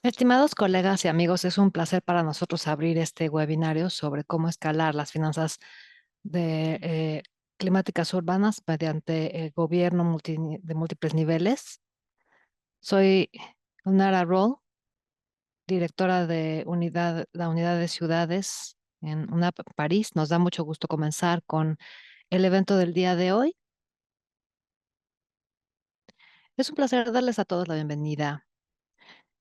Estimados colegas y amigos, es un placer para nosotros abrir este webinario sobre cómo escalar las finanzas de, climáticas urbanas mediante el gobierno de múltiples niveles. Soy Nara Roll, directora de la unidad de ciudades en UNAP París. Nos da mucho gusto comenzar con el evento del día de hoy. Es un placer darles a todos la bienvenida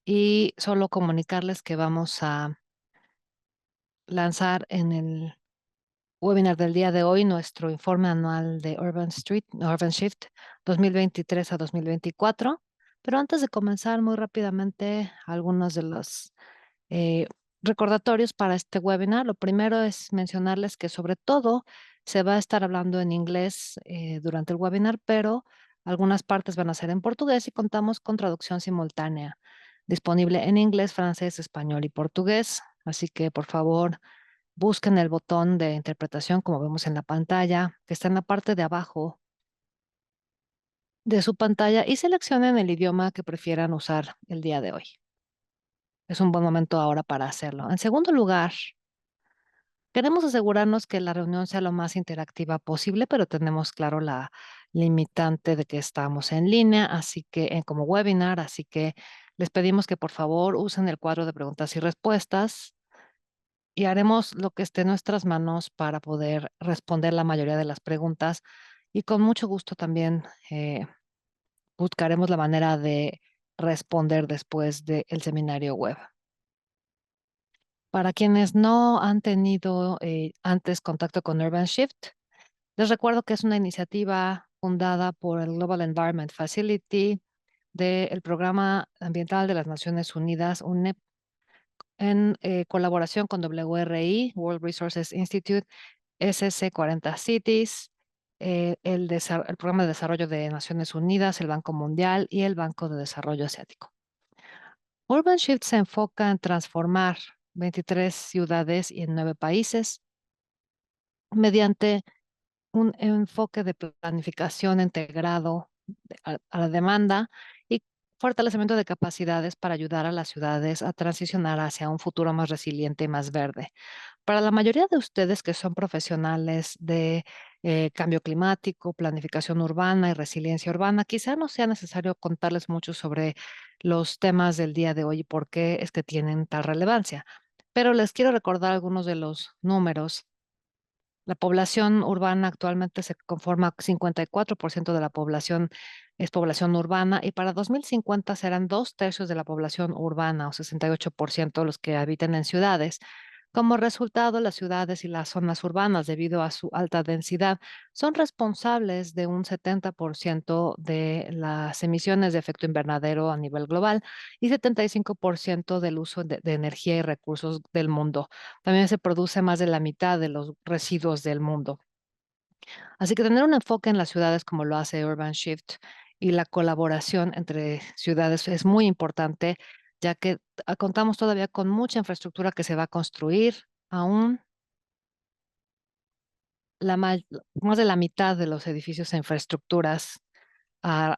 y solo comunicarles que vamos a lanzar en el webinar del día de hoy, nuestro informe anual de Urban Shift 2023 a 2024. Pero antes de comenzar, muy rápidamente, algunos de los eh, recordatorios para este webinar. Lo primero es mencionarles que sobre todo se va a estar hablando en inglés durante el webinar, pero algunas partes van a ser en portugués y contamos con traducción simultánea disponible en inglés, francés, español y portugués. Así que, por favor, busquen el botón de interpretación, como vemos en la pantalla, que está en la parte de abajo de su pantalla, y seleccionen el idioma que prefieran usar el día de hoy. Es un buen momento ahora para hacerlo. En segundo lugar, queremos asegurarnos que la reunión sea lo más interactiva posible, pero tenemos claro la limitante de que estamos en línea, así que como webinar, así que les pedimos que por favor usen el cuadro de preguntas y respuestas y haremos lo que esté en nuestras manos para poder responder la mayoría de las preguntas y con mucho gusto también buscaremos la manera de responder después del seminario web. Para quienes no han tenido antes contacto con Urban Shift, les recuerdo que es una iniciativa fundada por el Global Environment Facility del Programa Ambiental de las Naciones Unidas, UNEP, en colaboración con WRI, World Resources Institute, SC40 Cities, el Programa de Desarrollo de Naciones Unidas, el Banco Mundial y el Banco de Desarrollo Asiático. Urban Shift se enfoca en transformar 23 ciudades y en 9 países mediante un enfoque de planificación integrado a la demanda y fortalecimiento de capacidades para ayudar a las ciudades a transicionar hacia un futuro más resiliente y más verde. Para la mayoría de ustedes que son profesionales de cambio climático, planificación urbana y resiliencia urbana, quizá no sea necesario contarles mucho sobre los temas del día de hoy y por qué es que tienen tal relevancia. Pero les quiero recordar algunos de los números. La población urbana actualmente se conforma 54% de la población es población urbana y para 2050 serán dos tercios de la población urbana o 68% los que habitan en ciudades. Como resultado, las ciudades y las zonas urbanas, debido a su alta densidad, son responsables de un 70% de las emisiones de efecto invernadero a nivel global y 75% del uso de energía y recursos del mundo. También se produce más de la mitad de los residuos del mundo. Así que tener un enfoque en las ciudades como lo hace Urban Shift y la colaboración entre ciudades es muy importante, ya que contamos todavía con mucha infraestructura que se va a construir. Aún más de la mitad de los edificios e infraestructuras a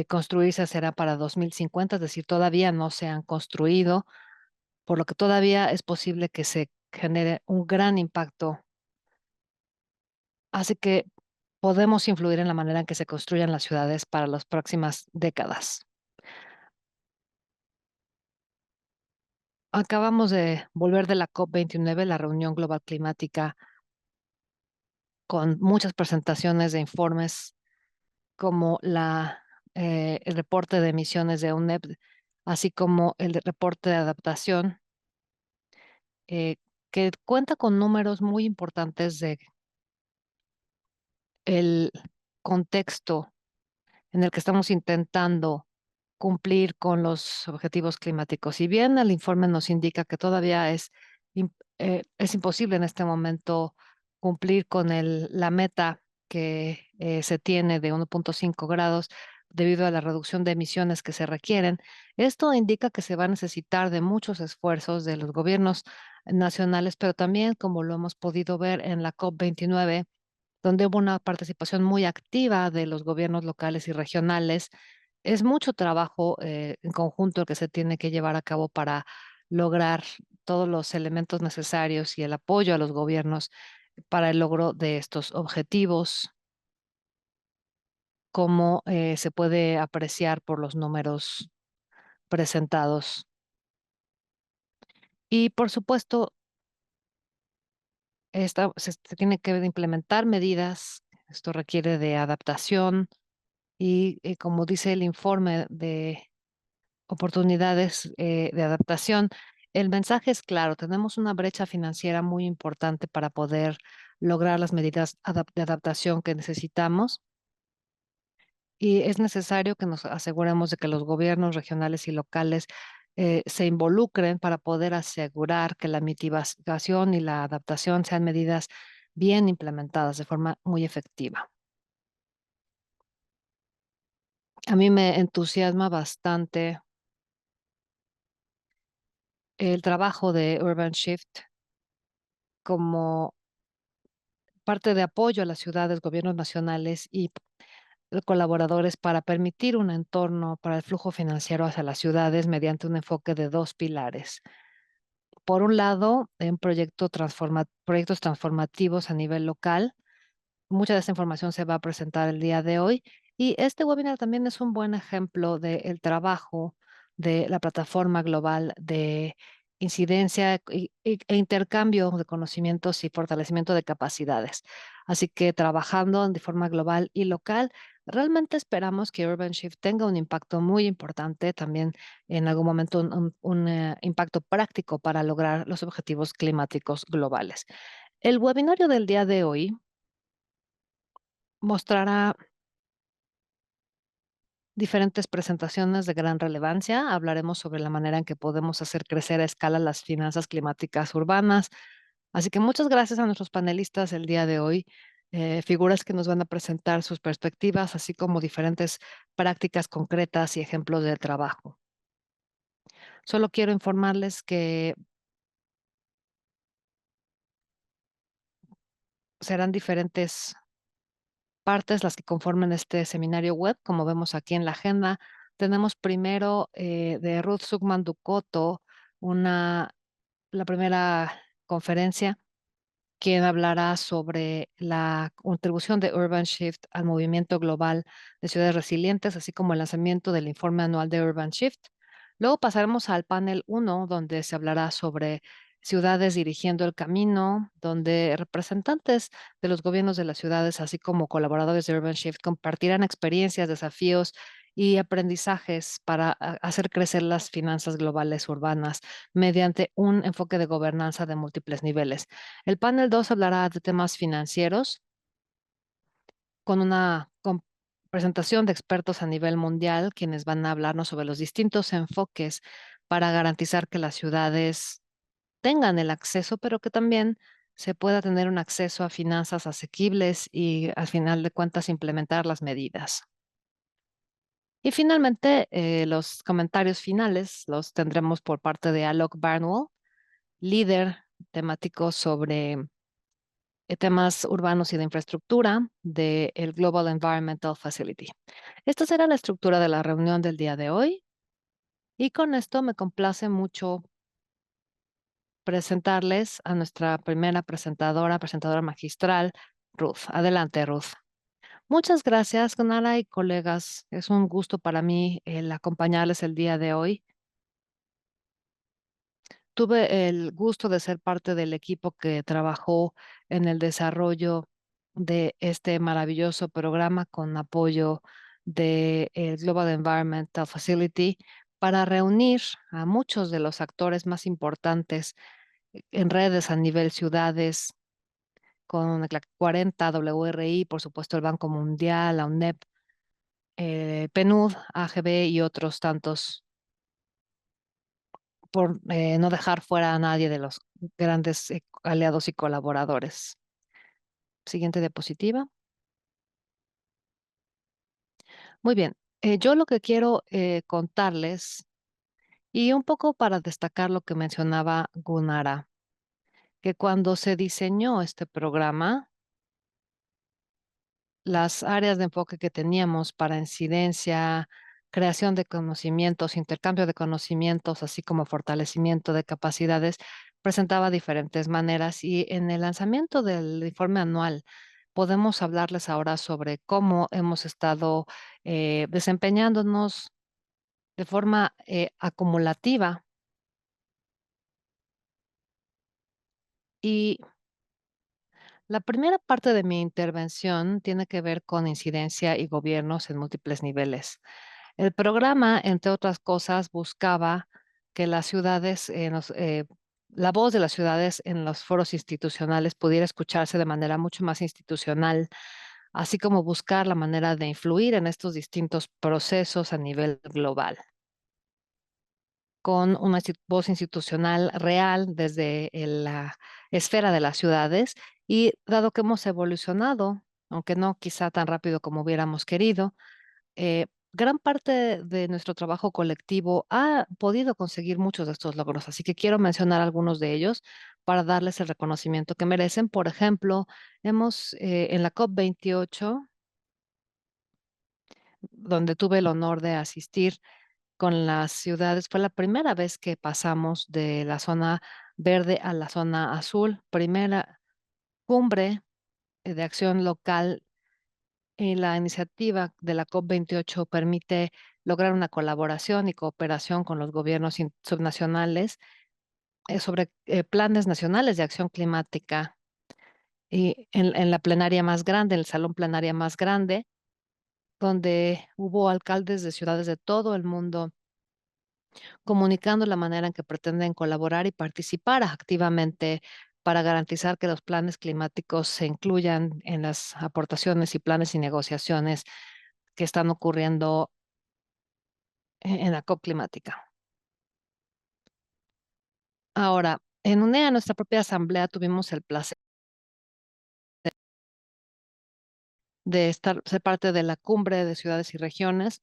construirse será para 2050, es decir, todavía no se han construido, por lo que todavía es posible que se genere un gran impacto. Así que podemos influir en la manera en que se construyan las ciudades para las próximas décadas. Acabamos de volver de la COP29, la reunión global climática, con muchas presentaciones de informes como el reporte de emisiones de UNEP, así como reporte de adaptación, eh, que cuenta con números muy importantes de el contexto en el que estamos intentando cumplir con los objetivos climáticos. Si bien el informe nos indica que todavía es imposible en este momento cumplir con la meta que se tiene de 1,5 grados debido a la reducción de emisiones que se requieren, esto indica que se va a necesitar de muchos esfuerzos de los gobiernos nacionales, pero también, como lo hemos podido ver en la COP29, donde hubo una participación muy activa de los gobiernos locales y regionales Es mucho trabajo en conjunto el que se tiene que llevar a cabo para lograr todos los elementos necesarios y el apoyo a los gobiernos para el logro de estos objetivos, como se puede apreciar por los números presentados. Y por supuesto, se tiene que implementar medidas. Esto requiere de adaptación y, como dice el informe de oportunidades de adaptación, el mensaje es claro. Tenemos una brecha financiera muy importante para poder lograr las medidas de adaptación que necesitamos. Y es necesario que nos aseguremos de que los gobiernos regionales y locales se involucren para poder asegurar que la mitigación y la adaptación sean medidas bien implementadas de forma muy efectiva. A mí me entusiasma bastante el trabajo de Urban Shift como parte de apoyo a las ciudades, gobiernos nacionales y colaboradores para permitir un entorno para el flujo financiero hacia las ciudades mediante un enfoque de dos pilares. Por un lado, en proyectos transformativos a nivel local. Mucha de esta información se va a presentar el día de hoy y este webinar también es un buen ejemplo del trabajo de la plataforma global de incidencia e intercambio de conocimientos y fortalecimiento de capacidades. Así que trabajando de forma global y local, realmente esperamos que Urban Shift tenga un impacto muy importante, también en algún momento un impacto práctico para lograr los objetivos climáticos globales. El webinario del día de hoy mostrará diferentes presentaciones de gran relevancia. Hablaremos sobre la manera en que podemos hacer crecer a escala las finanzas climáticas urbanas. Así que muchas gracias a nuestros panelistas el día de hoy, figuras que nos van a presentar sus perspectivas, así como diferentes prácticas concretas y ejemplos de trabajo. Solo quiero informarles que serán diferentes partes las que conforman este seminario web, como vemos aquí en la agenda. Tenemos primero de Ruth Sugman Ducoto, la primera conferencia, quien hablará sobre la contribución de Urban Shift al movimiento global de ciudades resilientes, así como el lanzamiento del informe anual de Urban Shift. Luego pasaremos al panel uno, donde se hablará sobre ciudades dirigiendo el camino, donde representantes de los gobiernos de las ciudades, así como colaboradores de Urban Shift, compartirán experiencias, desafíos y aprendizajes para hacer crecer las finanzas globales urbanas mediante un enfoque de gobernanza de múltiples niveles. El panel 2 hablará de temas financieros con una presentación de expertos a nivel mundial, quienes van a hablarnos sobre los distintos enfoques para garantizar que las ciudades tengan el acceso, pero que también se pueda tener un acceso a finanzas asequibles y al final de cuentas implementar las medidas. Y finalmente, los comentarios finales los tendremos por parte de Alok Barnwell, líder temático sobre temas urbanos y de infraestructura del Global Environmental Facility. Esta será la estructura de la reunión del día de hoy y con esto me complace mucho presentarles a nuestra primera presentadora magistral, Ruth. Adelante, Ruth. Muchas gracias, Gonara y colegas. Es un gusto para mí el acompañarles el día de hoy. Tuve el gusto de ser parte del equipo que trabajó en el desarrollo de este maravilloso programa con apoyo del Global Environmental Facility para reunir a muchos de los actores más importantes en redes a nivel ciudades, con la 40 WRI, por supuesto el Banco Mundial, la UNEP, PNUD, AGB y otros tantos por no dejar fuera a nadie de los grandes aliados y colaboradores. Siguiente diapositiva. Muy bien. Yo lo que quiero contarles, y un poco para destacar lo que mencionaba Gunara, que cuando se diseñó este programa, las áreas de enfoque que teníamos para incidencia, creación de conocimientos, intercambio de conocimientos, así como fortalecimiento de capacidades, presentaba diferentes maneras. Y en el lanzamiento del informe anual, podemos hablarles ahora sobre cómo hemos estado desempeñándonos de forma acumulativa. Y la primera parte de mi intervención tiene que ver con incidencia y gobiernos en múltiples niveles. El programa, entre otras cosas, buscaba que las ciudades, la voz de las ciudades en los foros institucionales pudiera escucharse de manera mucho más institucional, así como buscar la manera de influir en estos distintos procesos a nivel global, con una voz institucional real desde la esfera de las ciudades. Y dado que hemos evolucionado, aunque no quizá tan rápido como hubiéramos querido, gran parte de nuestro trabajo colectivo ha podido conseguir muchos de estos logros, así que quiero mencionar algunos de ellos para darles el reconocimiento que merecen. Por ejemplo, hemos en la COP28, donde tuve el honor de asistir con las ciudades, fue la primera vez que pasamos de la zona verde a la zona azul, primera cumbre de acción local. Y la iniciativa de la COP28 permite lograr una colaboración y cooperación con los gobiernos subnacionales sobre planes nacionales de acción climática. Y en la plenaria más grande, en el salón plenaria más grande, donde hubo alcaldes de ciudades de todo el mundo comunicando la manera en que pretenden colaborar y participar activamente para garantizar que los planes climáticos se incluyan en las aportaciones y planes y negociaciones que están ocurriendo en la COP climática. Ahora, en UNEA, nuestra propia asamblea, tuvimos el placer de ser parte de la cumbre de ciudades y regiones,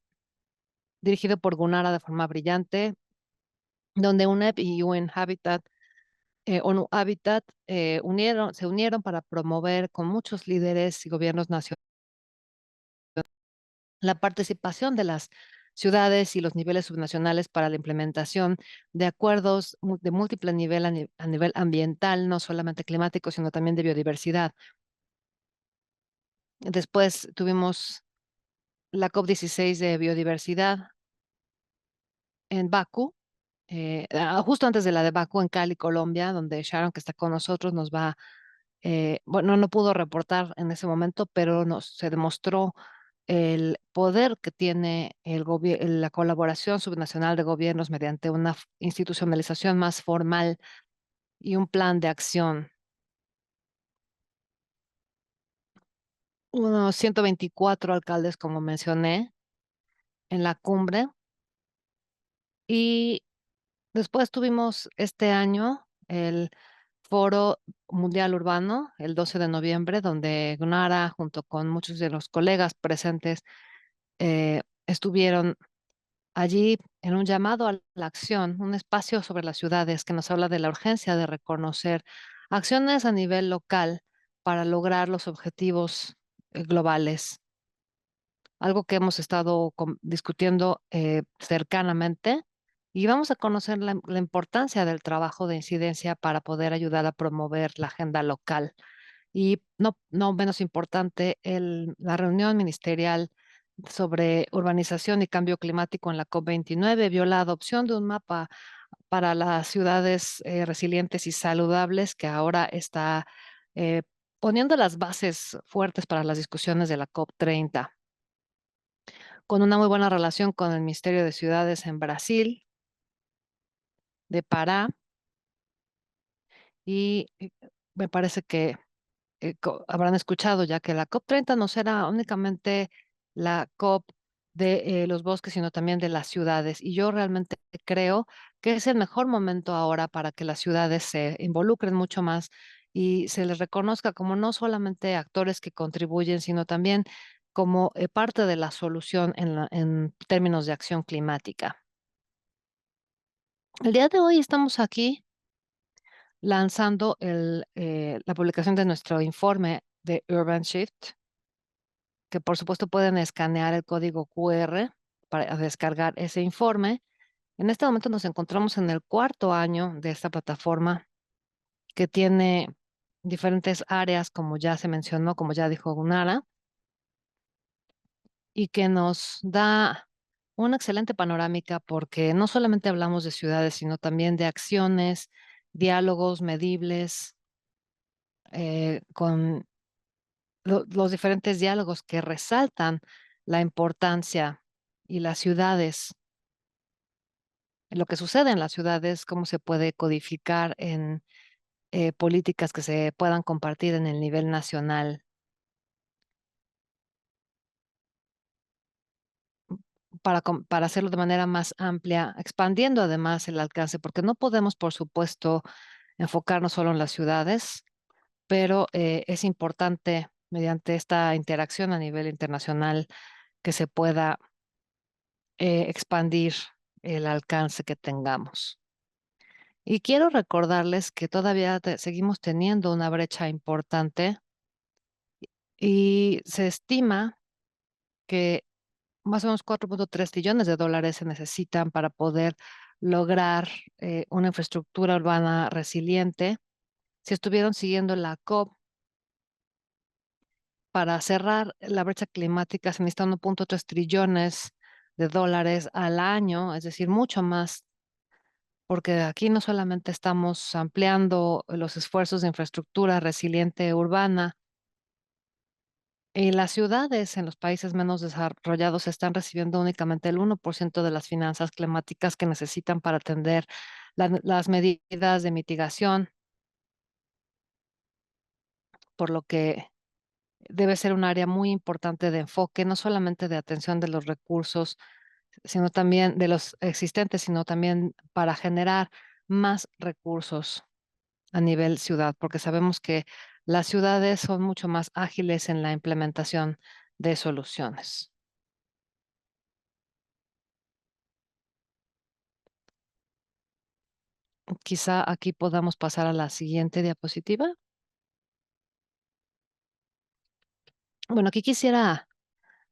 dirigido por Gunara de forma brillante, donde UNEP y UN Habitat, ONU Habitat se unieron para promover con muchos líderes y gobiernos nacionales la participación de las ciudades y los niveles subnacionales para la implementación de acuerdos de múltiple nivel a nivel ambiental, no solamente climático, sino también de biodiversidad. Después tuvimos la COP16 de biodiversidad en Bakú, justo antes de la de Bakú en Cali, Colombia, donde Sharon, que está con nosotros, nos va, bueno, no pudo reportar en ese momento, pero se demostró el poder que tiene la colaboración subnacional de gobiernos mediante una institucionalización más formal y un plan de acción. Unos 124 alcaldes, como mencioné, en la cumbre. Y después tuvimos este año el Foro Mundial Urbano, el 12 de noviembre, donde Gunara, junto con muchos de los colegas presentes, estuvieron allí en un llamado a la acción, un espacio sobre las ciudades que nos habla de la urgencia de reconocer acciones a nivel local para lograr los objetivos globales, algo que hemos estado discutiendo cercanamente. Y vamos a conocer la importancia del trabajo de incidencia para poder ayudar a promover la agenda local. Y no menos importante, la reunión ministerial sobre urbanización y cambio climático en la COP29 vio la adopción de un mapa para las ciudades resilientes y saludables que ahora está eh, poniendo las bases fuertes para las discusiones de la COP30, con una muy buena relación con el Ministerio de Ciudades en Brasil, de Pará, y me parece que habrán escuchado ya que la COP30 no será únicamente la COP de los bosques, sino también de las ciudades. Y yo realmente creo que es el mejor momento ahora para que las ciudades se involucren mucho más y se les reconozca como no solamente actores que contribuyen, sino también como parte de la solución en términos de acción climática. El día de hoy estamos aquí lanzando la publicación de nuestro informe de Urban Shift, que por supuesto pueden escanear el código QR para descargar ese informe. En este momento nos encontramos en el cuarto año de esta plataforma que tiene diferentes áreas, como ya se mencionó, como ya dijo Gunara, y que nos da una excelente panorámica porque no solamente hablamos de ciudades, sino también de acciones, diálogos medibles, con los diferentes diálogos que resaltan la importancia y las ciudades, lo que sucede en las ciudades, cómo se puede codificar en políticas que se puedan compartir en el nivel nacional para hacerlo de manera más amplia, expandiendo además el alcance, porque no podemos, por supuesto, enfocarnos solo en las ciudades, pero es importante mediante esta interacción a nivel internacional que se pueda expandir el alcance que tengamos. Y quiero recordarles que todavía seguimos teniendo una brecha importante y se estima que más o menos 4,3 trillones de dólares se necesitan para poder lograr una infraestructura urbana resiliente. Si estuvieron siguiendo la COP, para cerrar la brecha climática se necesitan 1,3 trillones de dólares al año, es decir, mucho más, porque aquí no solamente estamos ampliando los esfuerzos de infraestructura resiliente urbana, y las ciudades en los países menos desarrollados están recibiendo únicamente el 1% de las finanzas climáticas que necesitan para atender las medidas de mitigación, por lo que debe ser un área muy importante de enfoque, no solamente de atención de los recursos, sino también de los existentes, sino también para generar más recursos a nivel ciudad, porque sabemos que las ciudades son mucho más ágiles en la implementación de soluciones. Quizá aquí podamos pasar a la siguiente diapositiva. Bueno, aquí quisiera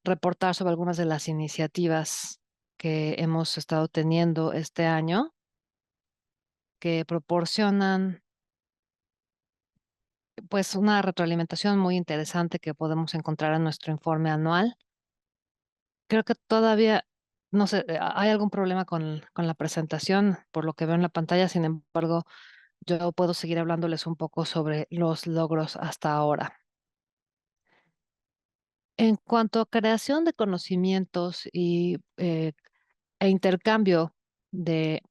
reportar sobre algunas de las iniciativas que hemos estado teniendo este año, que proporcionan pues una retroalimentación muy interesante que podemos encontrar en nuestro informe anual. Creo que todavía, no sé, hay algún problema con la presentación, por lo que veo en la pantalla. Sin embargo, yo puedo seguir hablándoles un poco sobre los logros hasta ahora. En cuanto a creación de conocimientos e intercambio de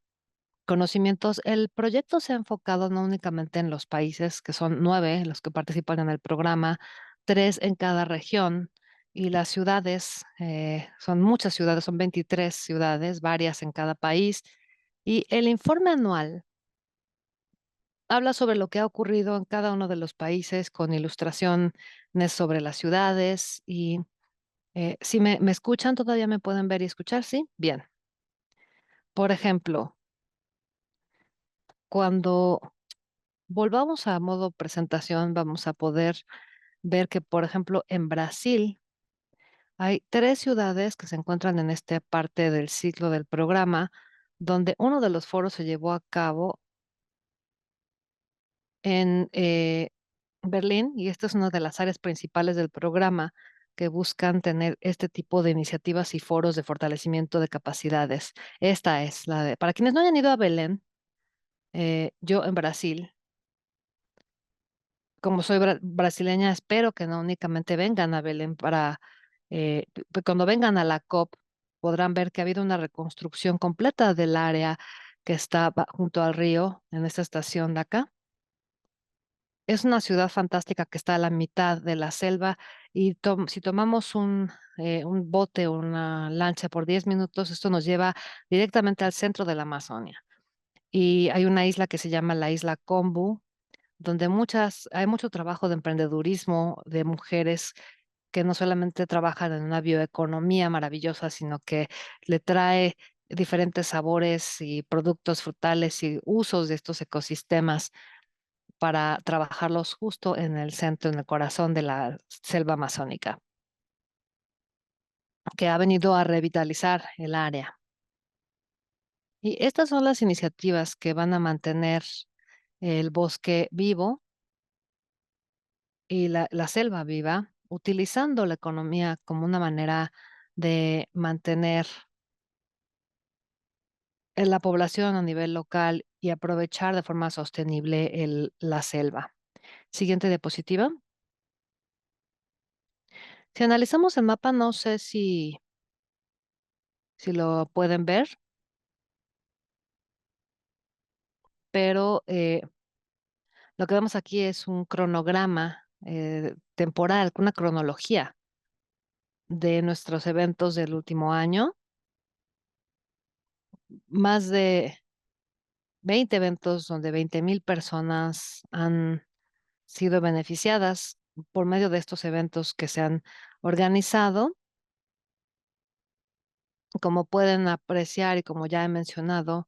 conocimientos, el proyecto se ha enfocado no únicamente en los países, que son 9 los que participan en el programa, 3 en cada región, y las ciudades, son muchas ciudades, son 23 ciudades, varias en cada país, y el informe anual habla sobre lo que ha ocurrido en cada uno de los países con ilustraciones sobre las ciudades y si me escuchan, todavía me pueden ver y escuchar, ¿sí? Bien. Por ejemplo, cuando volvamos a modo presentación, vamos a poder ver que, por ejemplo, en Brasil hay 3 ciudades que se encuentran en esta parte del ciclo del programa, donde uno de los foros se llevó a cabo en Berlín, y esta es una de las áreas principales del programa que buscan tener este tipo de iniciativas y foros de fortalecimiento de capacidades. Esta es la de, para quienes no hayan ido a Belén, yo en Brasil, como soy brasileña, espero que no únicamente vengan a Belén cuando vengan a la COP, podrán ver que ha habido una reconstrucción completa del área que está junto al río en esta estación de acá. Es una ciudad fantástica que está a la mitad de la selva y si tomamos un bote o una lancha por 10 minutos, esto nos lleva directamente al centro de la Amazonia. Y hay una isla que se llama la isla Kombu, donde hay mucho trabajo de emprendedurismo de mujeres que no solamente trabajan en una bioeconomía maravillosa, sino que le trae diferentes sabores y productos frutales y usos de estos ecosistemas para trabajarlos justo en el centro, en el corazón de la selva amazónica. que ha venido a revitalizar el área. Y estas son las iniciativas que van a mantener el bosque vivo y la selva viva, utilizando la economía como una manera de mantener la población a nivel local y aprovechar de forma sostenible la selva. Siguiente diapositiva. Si analizamos el mapa, no sé si lo pueden ver, pero lo que vemos aquí es un cronograma temporal, una cronología de nuestros eventos del último año. Más de 20 eventos donde 20,000 personas han sido beneficiadas por medio de estos eventos que se han organizado. Como pueden apreciar y como ya he mencionado,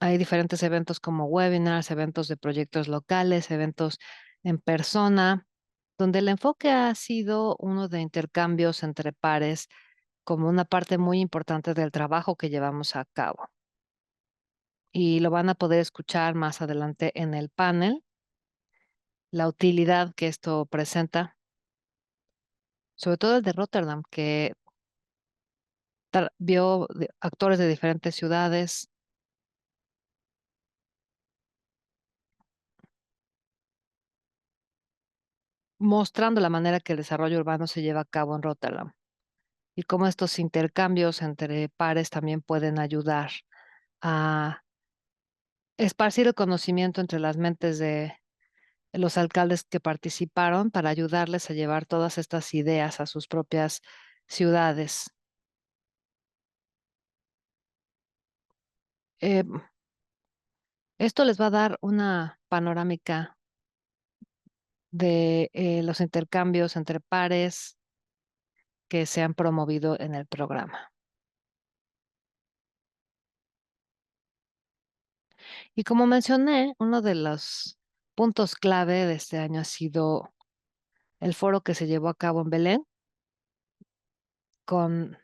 hay diferentes eventos como webinars, eventos de proyectos locales, eventos en persona, donde el enfoque ha sido uno de intercambios entre pares como una parte muy importante del trabajo que llevamos a cabo. Y lo van a poder escuchar más adelante en el panel, la utilidad que esto presenta, sobre todo el de Rotterdam, que vio actores de diferentes ciudades mostrando la manera que el desarrollo urbano se lleva a cabo en Rotterdam y cómo estos intercambios entre pares también pueden ayudar a esparcir el conocimiento entre las mentes de los alcaldes que participaron para ayudarles a llevar todas estas ideas a sus propias ciudades. Eh, Esto les va a dar una panorámica de los intercambios entre pares que se han promovido en el programa. Y como mencioné, uno de los puntos clave de este año ha sido el foro que se llevó a cabo en Belén con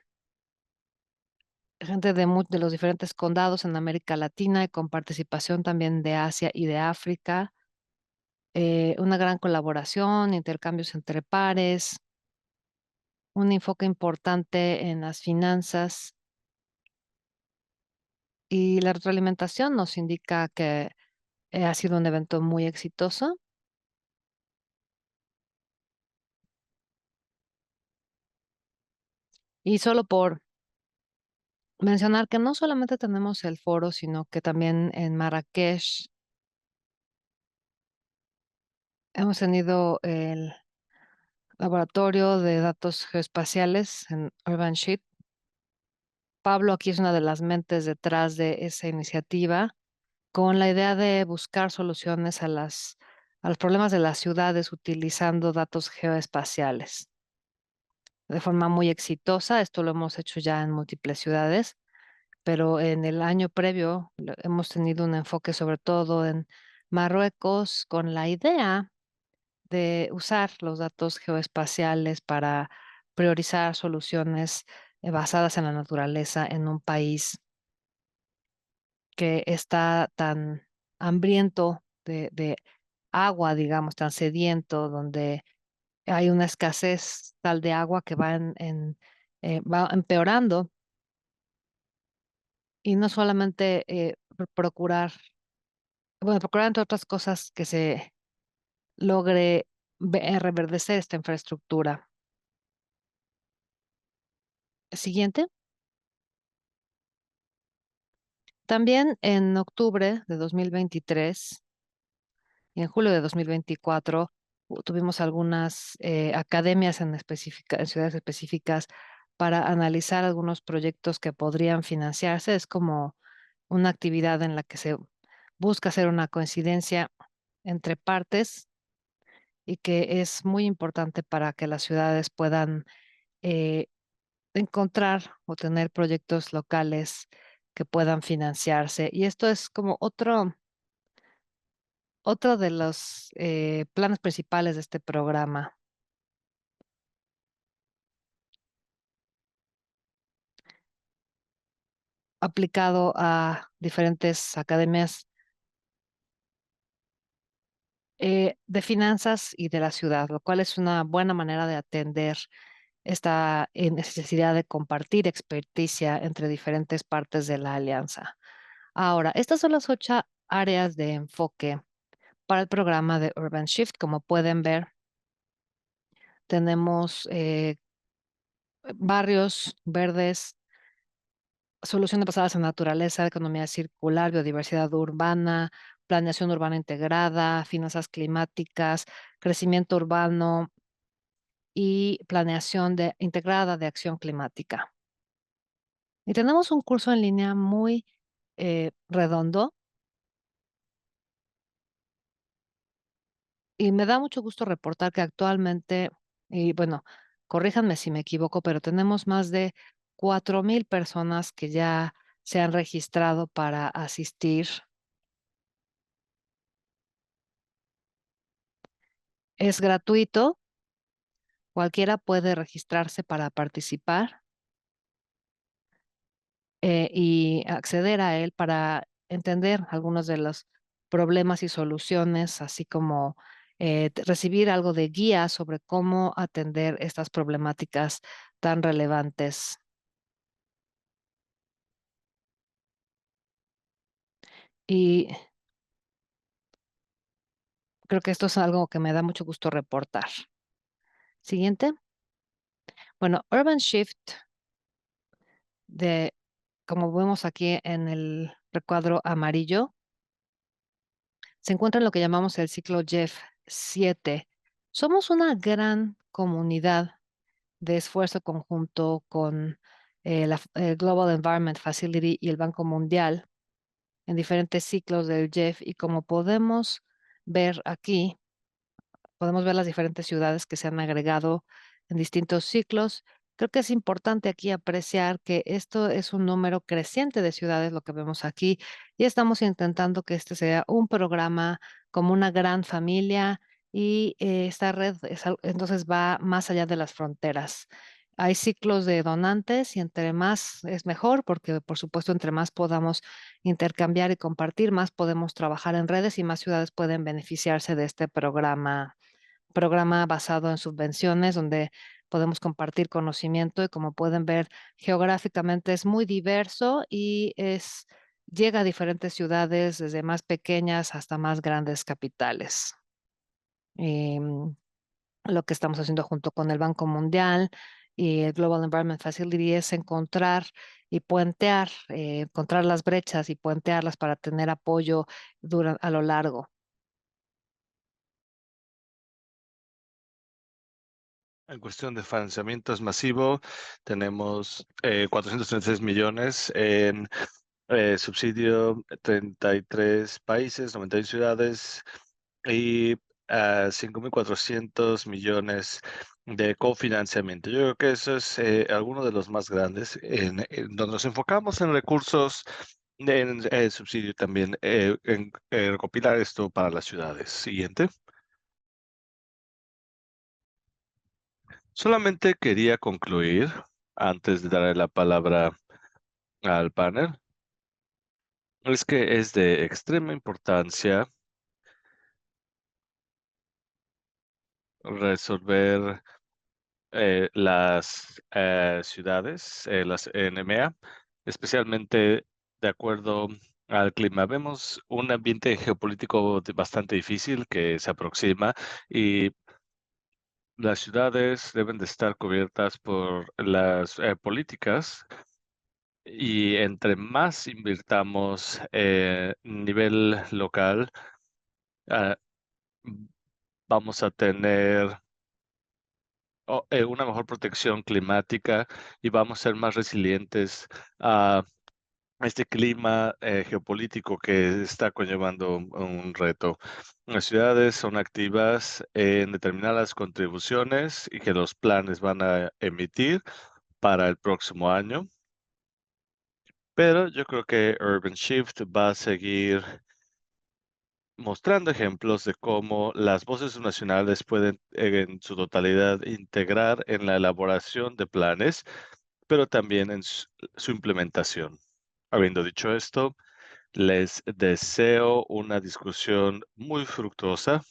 gente de los diferentes condados en América Latina y con participación también de Asia y de África. Una gran colaboración, intercambios entre pares, un enfoque importante en las finanzas y la retroalimentación nos indica que ha sido un evento muy exitoso. Y solo por mencionar que no solamente tenemos el foro, sino que también en Marrakech hemos tenido el laboratorio de datos geoespaciales en UrbanSheet. Pablo aquí es una de las mentes detrás de esa iniciativa, con la idea de buscar soluciones a los problemas de las ciudades utilizando datos geoespaciales. De forma muy exitosa, esto lo hemos hecho ya en múltiples ciudades, pero en el año previo hemos tenido un enfoque sobre todo en Marruecos con la idea de usar los datos geoespaciales para priorizar soluciones basadas en la naturaleza en un país que está tan hambriento de agua, digamos, tan sediento, donde hay una escasez tal de agua que va empeorando y no solamente procurar, bueno, procurar entre otras cosas que se logre reverdecer esta infraestructura. Siguiente. También en octubre de 2023 y en julio de 2024 tuvimos algunas academias en ciudades específicas para analizar algunos proyectos que podrían financiarse. Es como una actividad en la que se busca hacer una coincidencia entre partes y que es muy importante para que las ciudades puedan eh, encontrar o tener proyectos locales que puedan financiarse. Y esto es como otro de los planes principales de este programa. aplicado a diferentes academias de finanzas y de la ciudad, lo cual es una buena manera de atender esta necesidad de compartir experticia entre diferentes partes de la alianza. Ahora, estas son las 8 áreas de enfoque para el programa de Urban Shift. Como pueden ver, tenemos barrios verdes, soluciones basadas en naturaleza, economía circular, biodiversidad urbana, planeación urbana integrada, finanzas climáticas, crecimiento urbano y planeación integrada de acción climática. Y tenemos un curso en línea muy redondo y me da mucho gusto reportar que actualmente, y bueno, corríjanme si me equivoco, pero tenemos más de 4,000 personas que ya se han registrado para asistir. Es gratuito, cualquiera puede registrarse para participar y acceder a él para entender algunos de los problemas y soluciones, así como recibir algo de guía sobre cómo atender estas problemáticas tan relevantes. Y creo que esto es algo que me da mucho gusto reportar. Siguiente. Bueno, Urban Shift, de, como vemos aquí en el recuadro amarillo, se encuentra en lo que llamamos el ciclo Jeff 7. Somos una gran comunidad de esfuerzo conjunto con el Global Environment Facility y el Banco Mundial en diferentes ciclos del Jeff. Y como podemos ver aquí, podemos ver las diferentes ciudades que se han agregado en distintos ciclos. Creo que es importante aquí apreciar que esto es un número creciente de ciudades, lo que vemos aquí, y estamos intentando que este sea un programa como una gran familia y esta red entonces va más allá de las fronteras. Hay ciclos de donantes y entre más es mejor, porque por supuesto entre más podamos intercambiar y compartir, más podemos trabajar en redes y más ciudades pueden beneficiarse de este programa basado en subvenciones donde podemos compartir conocimiento y como pueden ver, geográficamente es muy diverso y llega a diferentes ciudades, desde más pequeñas hasta más grandes capitales. Em, lo que estamos haciendo junto con el Banco Mundial y el Global Environment Facility es encontrar y puentear, encontrar las brechas y puentearlas para tener apoyo a lo largo. En cuestión de financiamiento es masivo. Tenemos 436 millones en subsidio, 33 países, 91 ciudades y 5.400 millones de cofinanciamiento. Yo creo que eso es alguno de los más grandes, en donde nos enfocamos en recursos, en subsidio también, en recopilar esto para las ciudades. Siguiente. Solamente quería concluir, antes de darle la palabra al panel, es que es de extrema importancia resolver las ciudades, las NMA, especialmente de acuerdo al clima. Vemos un ambiente geopolítico bastante difícil que se aproxima y las ciudades deben de estar cubiertas por las políticas. Y entre más invirtamos nivel local, ah, vamos a tener una mejor protección climática y vamos a ser más resilientes a este clima geopolítico que está conllevando un reto. Las ciudades son activas en determinadas contribuciones y que los planes van a emitir para el próximo año. Pero yo creo que Urban Shift va a seguir mostrando ejemplos de cómo las voces nacionales pueden en su totalidad integrar en la elaboración de planes, pero también en su implementación. Habiendo dicho esto, les deseo una discusión muy fructuosa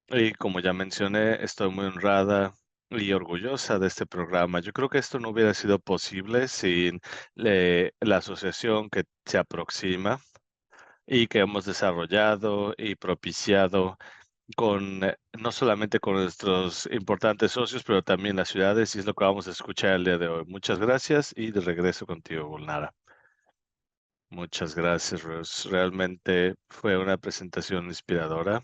y como ya mencioné, estoy muy honrada y orgullosa de este programa. Yo creo que esto no hubiera sido posible sin la asociación que se aproxima y que hemos desarrollado y propiciado con no solamente con nuestros importantes socios, pero también las ciudades, y es lo que vamos a escuchar el día de hoy. Muchas gracias y de regreso contigo, Gulnara. Muchas gracias, Russ. Realmente fue una presentación inspiradora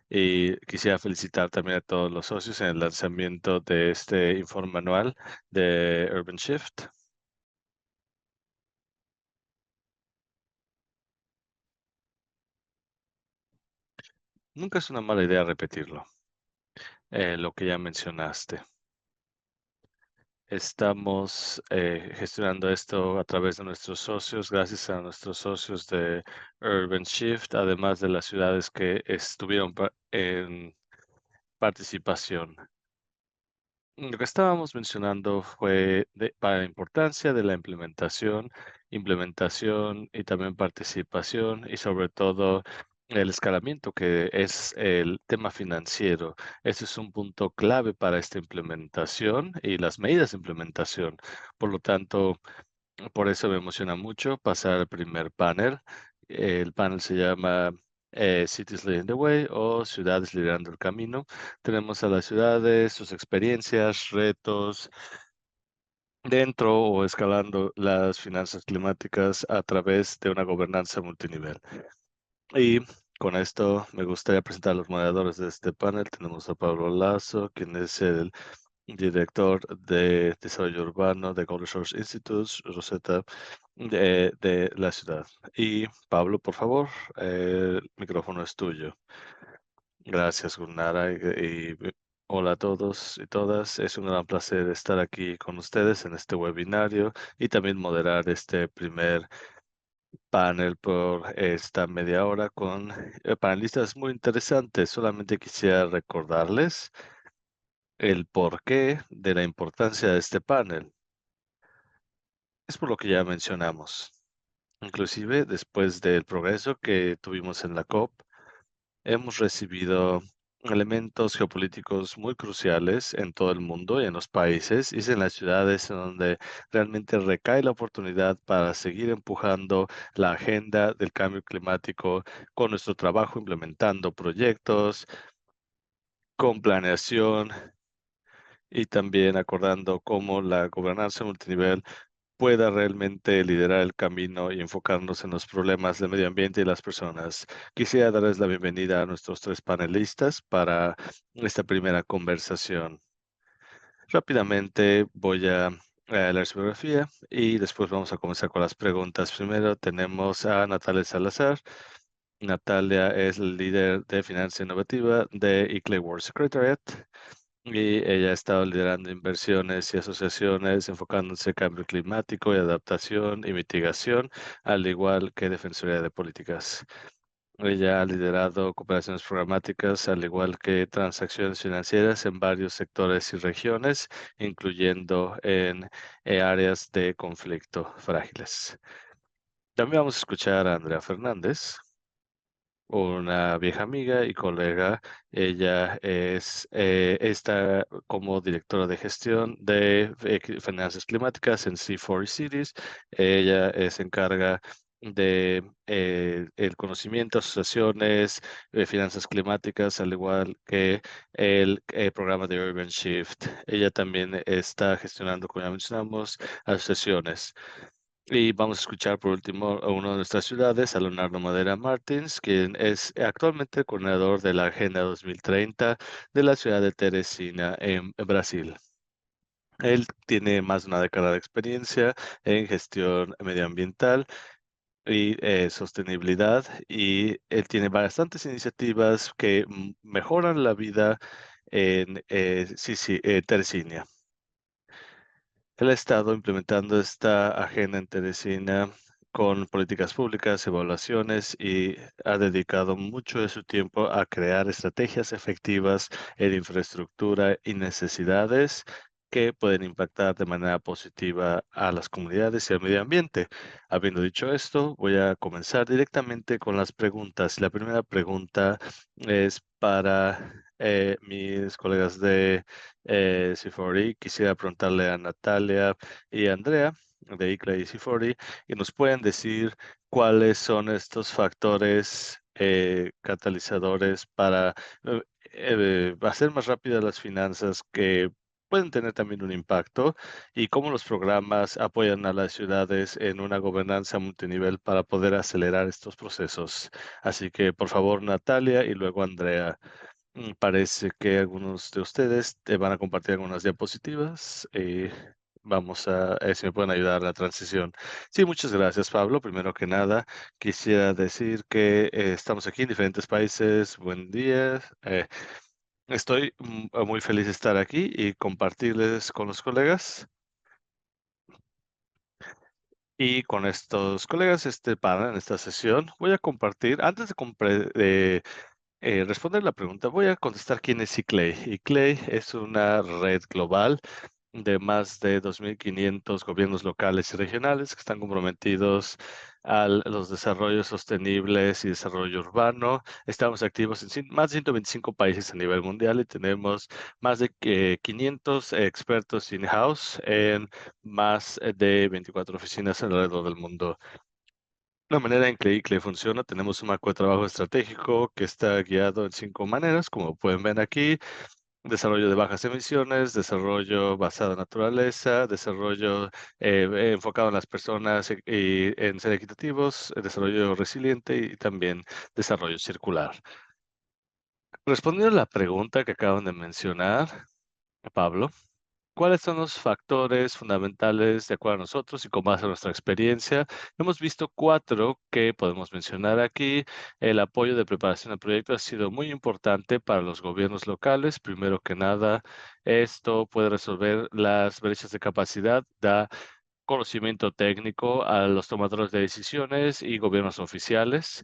y quisiera felicitar también a todos los socios en el lanzamiento de este informe anual de Urban Shift. Nunca es una mala idea repetirlo, lo que ya mencionaste. Estamos gestionando esto a través de nuestros socios, gracias a nuestros socios de Urban Shift, además de las ciudades que estuvieron en participación. Lo que estábamos mencionando fue para la importancia de la implementación y también participación y sobre todo el escalamiento que es el tema financiero. Ese es un punto clave para esta implementación y las medidas de implementación. Por lo tanto, por eso me emociona mucho pasar al primer panel. El panel se llama Cities Leading the Way o Ciudades Liderando el Camino. Tenemos a las ciudades, sus experiencias, retos dentro o escalando las finanzas climáticas a través de una gobernanza multinivel. Y con esto me gustaría presentar a los moderadores de este panel. Tenemos a Pablo Lazo, quien es el director de Desarrollo Urbano de Golden Shores Institute, Rosetta, de la ciudad. Y Pablo, por favor, el micrófono es tuyo. Gracias, Gurnara, y hola a todos y todas. Es un gran placer estar aquí con ustedes en este webinario y también moderar este primer panel por esta media hora con panelistas muy interesantes. Solamente quisiera recordarles el porqué de la importancia de este panel. Es por lo que ya mencionamos. Inclusive después del progreso que tuvimos en la COP, hemos recibido elementos geopolíticos muy cruciales en todo el mundo y en los países y es en las ciudades en donde realmente recae la oportunidad para seguir empujando la agenda del cambio climático con nuestro trabajo implementando proyectos, con planeación y también acordando cómo la gobernanza multinivel pueda realmente liderar el camino y enfocarnos en los problemas del medio ambiente y las personas. Quisiera darles la bienvenida a nuestros tres panelistas para esta primera conversación. Rápidamente voy a leer su biografía y después vamos a comenzar con las preguntas. Primero tenemos a Natalia Salazar. Natalia es el líder de finanza innovativa de ICLEI World Secretariat y ella ha estado liderando inversiones y asociaciones enfocándose en cambio climático y adaptación y mitigación, al igual que Defensoría de Políticas. Ella ha liderado cooperaciones programáticas, al igual que transacciones financieras en varios sectores y regiones, incluyendo en áreas de conflicto frágiles. También vamos a escuchar a Andrea Fernández, una vieja amiga y colega. Ella está como directora de gestión de finanzas climáticas en C4 Cities. Ella se encarga de el conocimiento, asociaciones, finanzas climáticas, al igual que el programa de Urban Shift. Ella también está gestionando, como ya mencionamos, asociaciones. Y vamos a escuchar por último a una de nuestras ciudades, a Leonardo Madera Martins, quien es actualmente el coordinador de la Agenda 2030 de la ciudad de Teresina, en Brasil. Él tiene más de una década de experiencia en gestión medioambiental y sostenibilidad, y él tiene bastantes iniciativas que mejoran la vida en Teresina. Él ha estado implementando esta agenda en Teresina con políticas públicas, evaluaciones y ha dedicado mucho de su tiempo a crear estrategias efectivas en infraestructura y necesidades. que pueden impactar de manera positiva a las comunidades y al medio ambiente. Habiendo dicho esto, voy a comenzar directamente con las preguntas. La primera pregunta es para mis colegas de C4E. Quisiera preguntarle a Natalia y Andrea de ICLA y C4E y nos pueden decir cuáles son estos factores catalizadores para hacer más rápidas las finanzas que pueden tener también un impacto y cómo los programas apoyan a las ciudades en una gobernanza multinivel para poder acelerar estos procesos. Así que, por favor, Natalia y luego Andrea. Parece que algunos de ustedes te van a compartir algunas diapositivas. Vamos a ver si me pueden ayudar a la transición. Sí, muchas gracias, Pablo. Primero que nada, quisiera decir que estamos aquí en diferentes países. Buen día. Estoy muy feliz de estar aquí y compartirles con los colegas y con estos colegas este panel en esta sesión. Voy a compartir, antes de responder la pregunta, voy a contestar quién es ICLEI. ICLEI es una red global de más de 2.500 gobiernos locales y regionales que están comprometidos a los desarrollos sostenibles y desarrollo urbano. Estamos activos en más de 125 países a nivel mundial y tenemos más de 500 expertos in-house en más de 24 oficinas alrededor del mundo. La manera en que ICLE funciona, tenemos un marco de trabajo estratégico que está guiado en 5 maneras, como pueden ver aquí: desarrollo de bajas emisiones, desarrollo basado en naturaleza, desarrollo enfocado en las personas y en ser equitativos, desarrollo resiliente y también desarrollo circular. Respondiendo a la pregunta que acaban de mencionar, Pablo, ¿cuáles son los factores fundamentales de acuerdo a nosotros y con base a nuestra experiencia? Hemos visto 4 que podemos mencionar aquí. El apoyo de preparación de proyectos ha sido muy importante para los gobiernos locales. Primero que nada, esto puede resolver las brechas de capacidad, da conocimiento técnico a los tomadores de decisiones y gobiernos oficiales.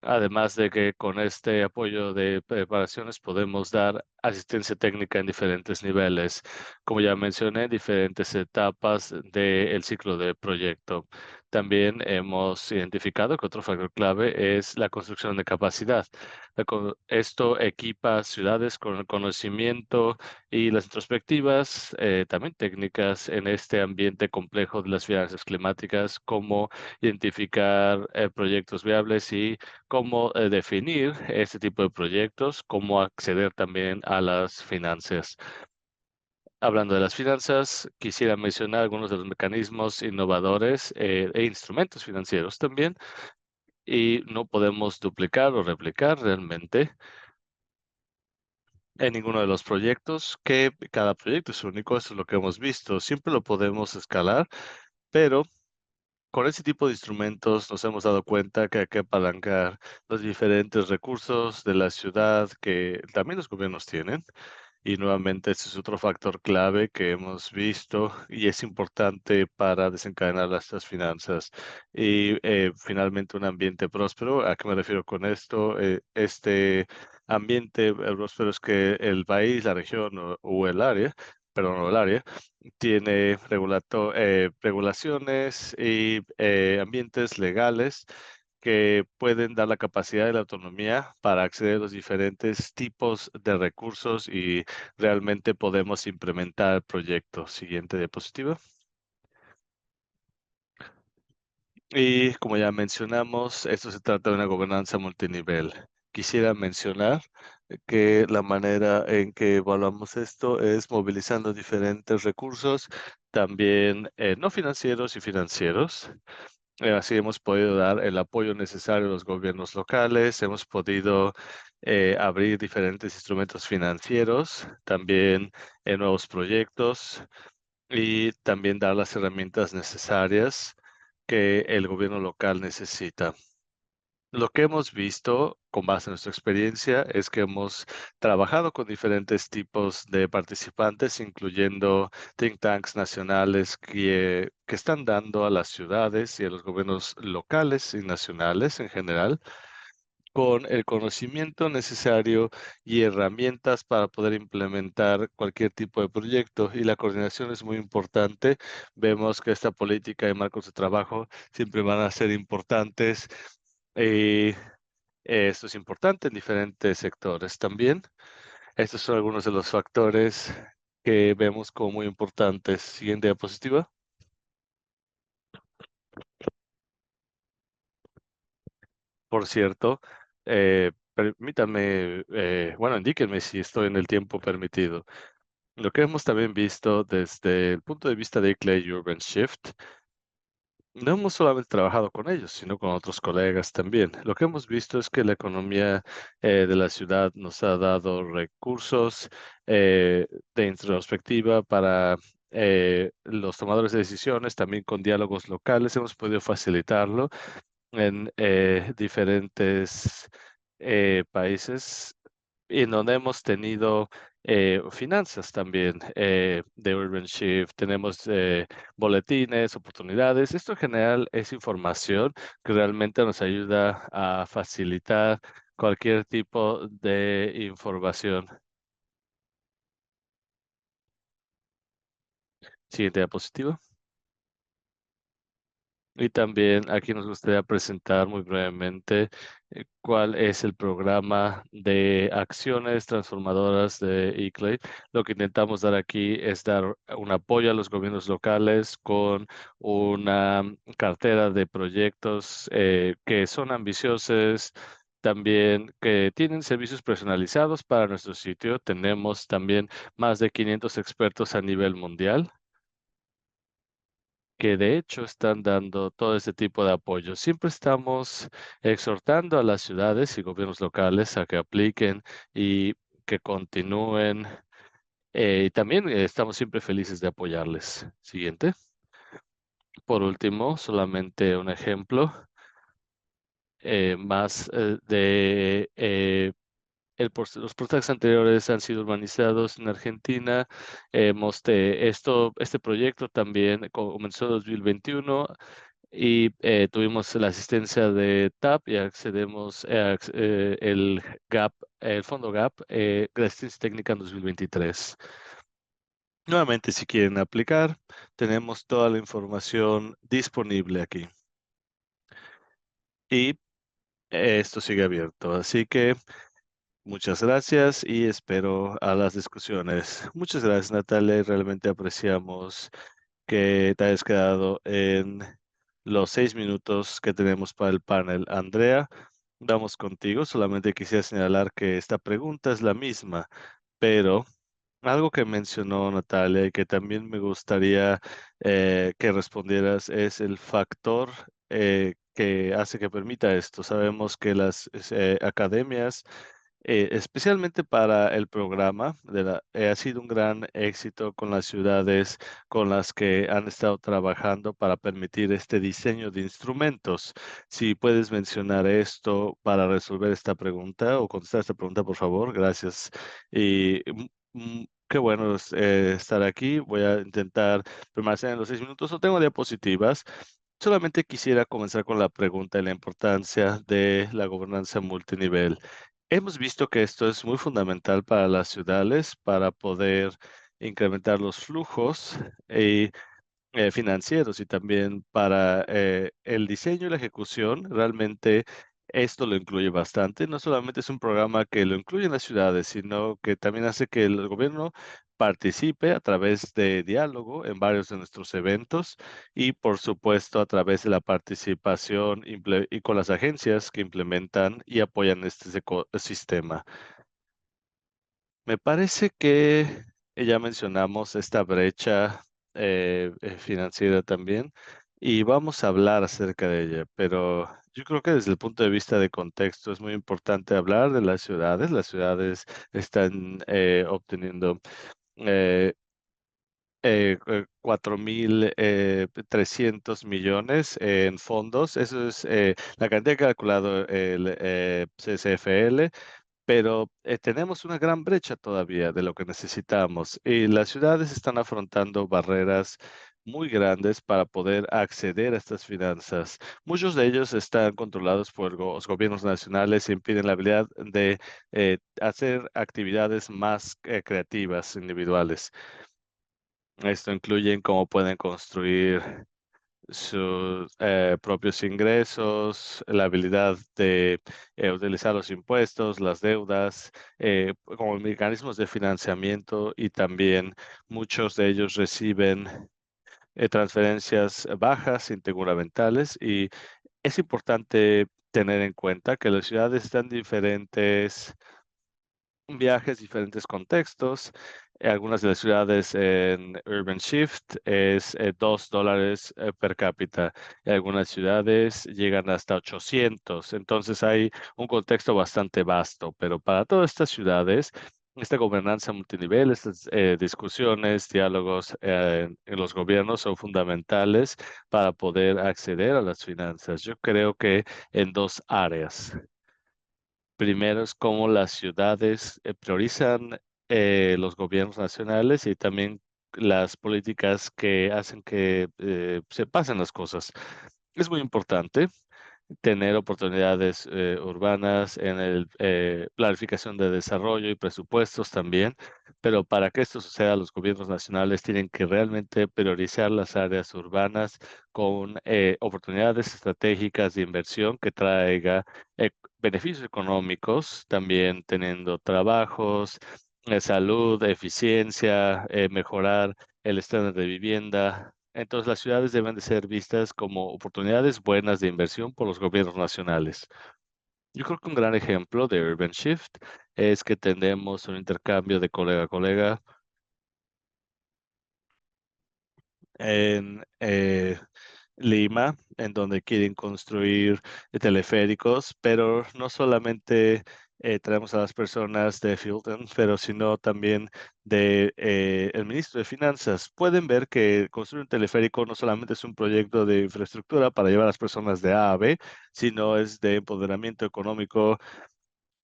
Además de que con este apoyo de preparaciones podemos dar asistencia técnica en diferentes niveles, como ya mencioné, diferentes etapas del ciclo de proyecto. También hemos identificado que otro factor clave es la construcción de capacidad. Esto equipa ciudades con el conocimiento y las introspectivas, también técnicas en este ambiente complejo de las finanzas climáticas, como identificar proyectos viables y cómo definir este tipo de proyectos, cómo acceder también a las finanzas. Hablando de las finanzas, quisiera mencionar algunos de los mecanismos innovadores e instrumentos financieros también, y no podemos duplicar o replicar realmente en ninguno de los proyectos, que cada proyecto es único. Eso es lo que hemos visto. Siempre lo podemos escalar, pero con ese tipo de instrumentos nos hemos dado cuenta que hay que apalancar los diferentes recursos de la ciudad que también los gobiernos tienen. Y nuevamente, ese es otro factor clave que hemos visto y es importante para desencadenar estas finanzas. Y finalmente, un ambiente próspero. ¿A qué me refiero con esto? Este ambiente próspero es que el país, la región o el área, perdón, o el área, tiene regulaciones y ambientes legales que pueden dar la capacidad y la autonomía para acceder a los diferentes tipos de recursos y realmente podemos implementar proyectos. Siguiente diapositiva. Y como ya mencionamos, esto se trata de una gobernanza multinivel. Quisiera mencionar que la manera en que evaluamos esto es movilizando diferentes recursos, también no financieros y financieros. Así hemos podido dar el apoyo necesario a los gobiernos locales, hemos podido abrir diferentes instrumentos financieros, también en nuevos proyectos y también dar las herramientas necesarias que el gobierno local necesita. Lo que hemos visto con base en nuestra experiencia es que hemos trabajado con diferentes tipos de participantes, incluyendo think tanks nacionales que están dando a las ciudades y a los gobiernos locales y nacionales en general con el conocimiento necesario y herramientas para poder implementar cualquier tipo de proyecto. Y la coordinación es muy importante. Vemos que esta política y marcos de trabajo siempre van a ser importantes. Y esto es importante en diferentes sectores también. Estos son algunos de los factores que vemos como muy importantes. Siguiente diapositiva. Por cierto, permítanme, bueno, indíquenme si estoy en el tiempo permitido. Lo que hemos también visto desde el punto de vista de Clay Urban Shift, no hemos solamente trabajado con ellos, sino con otros colegas también. Lo que hemos visto es que la economía de la ciudad nos ha dado recursos de introspectiva para los tomadores de decisiones, también con diálogos locales hemos podido facilitarlo en diferentes países y en donde hemos tenido finanzas también de Urban Shift, tenemos boletines, oportunidades. Esto en general es información que realmente nos ayuda a facilitar cualquier tipo de información. Siguiente diapositiva. Y también aquí nos gustaría presentar muy brevemente cuál es el programa de acciones transformadoras de ICLEI. Lo que intentamos dar aquí es dar un apoyo a los gobiernos locales con una cartera de proyectos que son ambiciosos, también que tienen servicios personalizados para nuestro sitio. Tenemos también más de 500 expertos a nivel mundial que de hecho están dando todo este tipo de apoyo. Siempre estamos exhortando a las ciudades y gobiernos locales a que apliquen y que continúen. Y también estamos siempre felices de apoyarles. Siguiente. Por último, solamente un ejemplo más de los portales anteriores han sido urbanizados en Argentina. Este proyecto también comenzó en 2021 y tuvimos la asistencia de TAP y accedemos el GAP, el fondo GAP, la asistencia técnica en 2023. Nuevamente, si quieren aplicar, tenemos toda la información disponible aquí. Y esto sigue abierto. Así que muchas gracias y espero a las discusiones. Muchas gracias, Natalia. Y realmente apreciamos que te hayas quedado en los 6 minutos que tenemos para el panel. Andrea, vamos contigo. Solamente quisiera señalar que esta pregunta es la misma, pero algo que mencionó Natalia y que también me gustaría que respondieras es el factor que hace que permita esto. Sabemos que las academias especialmente para el programa, ha sido un gran éxito con las ciudades con las que han estado trabajando para permitir este diseño de instrumentos. Si puedes mencionar esto para resolver esta pregunta o contestar esta pregunta, por favor, gracias. Y qué bueno estar aquí. Voy a intentar permanecer en los 6 minutos. No tengo diapositivas. Solamente quisiera comenzar con la pregunta de la importancia de la gobernanza multinivel. Hemos visto que esto es muy fundamental para las ciudades para poder incrementar los flujos financieros y también para el diseño y la ejecución. Realmente esto lo incluye bastante. No solamente es un programa que lo incluye en las ciudades, sino que también hace que el gobierno participe a través de diálogo en varios de nuestros eventos y, por supuesto, a través de la participación y con las agencias que implementan y apoyan este sistema. Me parece que ya mencionamos esta brecha financiera también y vamos a hablar acerca de ella, pero yo creo que desde el punto de vista de contexto es muy importante hablar de las ciudades. Las ciudades están obteniendo eh, 4.300 millones en fondos. Eso es la cantidad que ha calculado el CCFL, pero tenemos una gran brecha todavía de lo que necesitamos y las ciudades están afrontando barreras muy grandes para poder acceder a estas finanzas. Muchos de ellos están controlados por los gobiernos nacionales y impiden la habilidad de hacer actividades más creativas individuales. Esto incluye cómo pueden construir sus propios ingresos, la habilidad de utilizar los impuestos, las deudas, como mecanismos de financiamiento, y también muchos de ellos reciben transferencias bajas, intergubernamentales, y es importante tener en cuenta que las ciudades están diferentes viajes, diferentes contextos. Algunas de las ciudades en Urban Shift es $2 per cápita. En algunas ciudades llegan hasta 800. Entonces hay un contexto bastante vasto, pero para todas estas ciudades, esta gobernanza multinivel, estas discusiones, diálogos en los gobiernos son fundamentales para poder acceder a las finanzas. Yo creo que en dos áreas. Primero es cómo las ciudades priorizan los gobiernos nacionales y también las políticas que hacen que se pasen las cosas. Es muy importante tener oportunidades urbanas en el planificación de desarrollo y presupuestos también, pero para que esto suceda, los gobiernos nacionales tienen que realmente priorizar las áreas urbanas con oportunidades estratégicas de inversión que traiga eh, beneficios económicos, también teniendo trabajos, salud, eficiencia, mejorar el estándar de vivienda. Entonces, las ciudades deben de ser vistas como oportunidades buenas de inversión por los gobiernos nacionales. Yo creo que un gran ejemplo de Urban Shift es que tenemos un intercambio de colega a colega en Lima, en donde quieren construir teleféricos, pero no solamente traemos a las personas de Filton, pero sino también de el ministro de Finanzas. Pueden ver que construir un teleférico no solamente es un proyecto de infraestructura para llevar a las personas de A a B, sino es de empoderamiento económico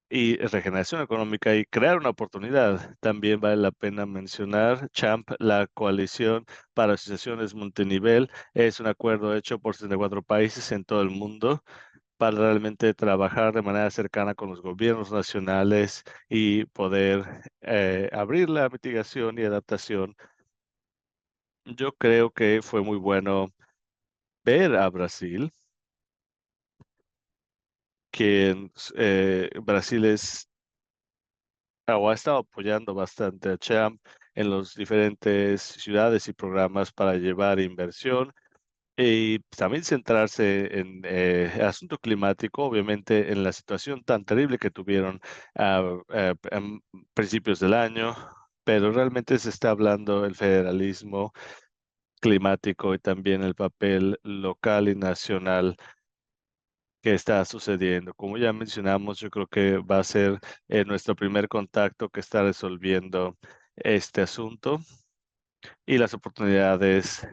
y regeneración económica y crear una oportunidad. También vale la pena mencionar CHAMP, la Coalición para Asociaciones Multinivel. Es un acuerdo hecho por 64 países en todo el mundo para realmente trabajar de manera cercana con los gobiernos nacionales y poder abrir la mitigación y adaptación. Yo creo que fue muy bueno ver a Brasil, que Brasil es o ha estado apoyando bastante a CHAMP en los diferentes ciudades y programas para llevar inversión y también centrarse en el asunto climático, obviamente en la situación tan terrible que tuvieron en principios del año, pero realmente se está hablando el federalismo climático y también el papel local y nacional que está sucediendo. Como ya mencionamos, yo creo que va a ser nuestro primer contacto que está resolviendo este asunto y las oportunidades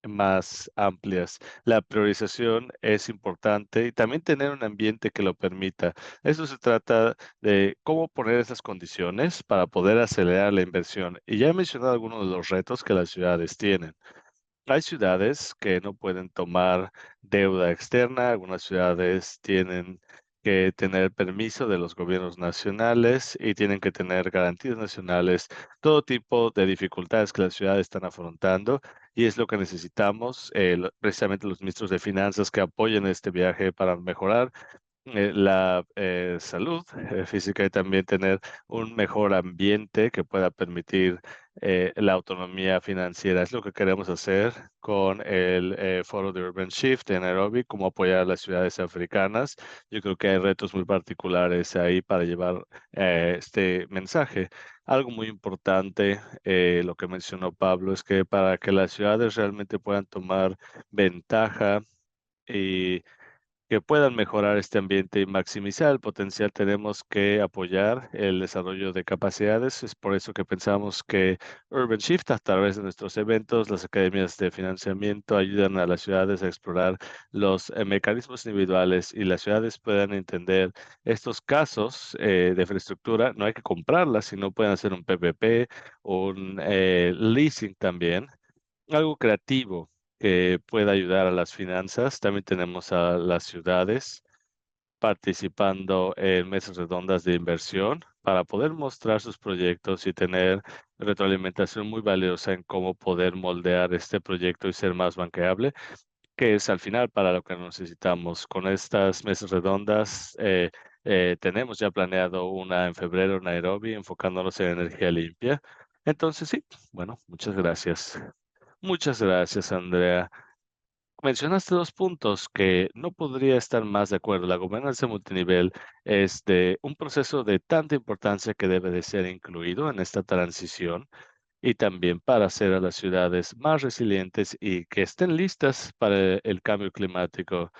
más amplias. La priorización es importante y también tener un ambiente que lo permita. Eso se trata de cómo poner esas condiciones para poder acelerar la inversión. Y ya he mencionado algunos de los retos que las ciudades tienen. Hay ciudades que no pueden tomar deuda externa, algunas ciudades tienen que tener permiso de los gobiernos nacionales y tienen que tener garantías nacionales, todo tipo de dificultades que las ciudades están afrontando y es lo que necesitamos, precisamente los ministros de finanzas que apoyen este viaje para mejorar la salud física y también tener un mejor ambiente que pueda permitir la autonomía financiera. Es lo que queremos hacer con el Foro de Urban Shift en Nairobi, cómo apoyar a las ciudades africanas. Yo creo que hay retos muy particulares ahí para llevar este mensaje. Algo muy importante, lo que mencionó Pablo, es que para que las ciudades realmente puedan tomar ventaja y que puedan mejorar este ambiente y maximizar el potencial, tenemos que apoyar el desarrollo de capacidades. Es por eso que pensamos que Urban Shift, a través de nuestros eventos, las academias de financiamiento, ayudan a las ciudades a explorar los mecanismos individuales y las ciudades puedan entender estos casos de infraestructura. No hay que comprarlas, sino pueden hacer un PPP, un leasing también algo creativo que pueda ayudar a las finanzas. También tenemos a las ciudades participando en mesas redondas de inversión para poder mostrar sus proyectos y tener retroalimentación muy valiosa en cómo poder moldear este proyecto y ser más banqueable, que es al final para lo que necesitamos. Con estas mesas redondas, tenemos ya planeado una en febrero en Nairobi, enfocándonos en energía limpia. Entonces, sí, bueno, muchas gracias. Muchas gracias, Andrea. Mencionaste 2 puntos que no podría estar más de acuerdo. La gobernanza multinivel es de un proceso de tanta importancia que debe de ser incluido en esta transición y también para hacer a las ciudades más resilientes y que estén listas para el cambio climático.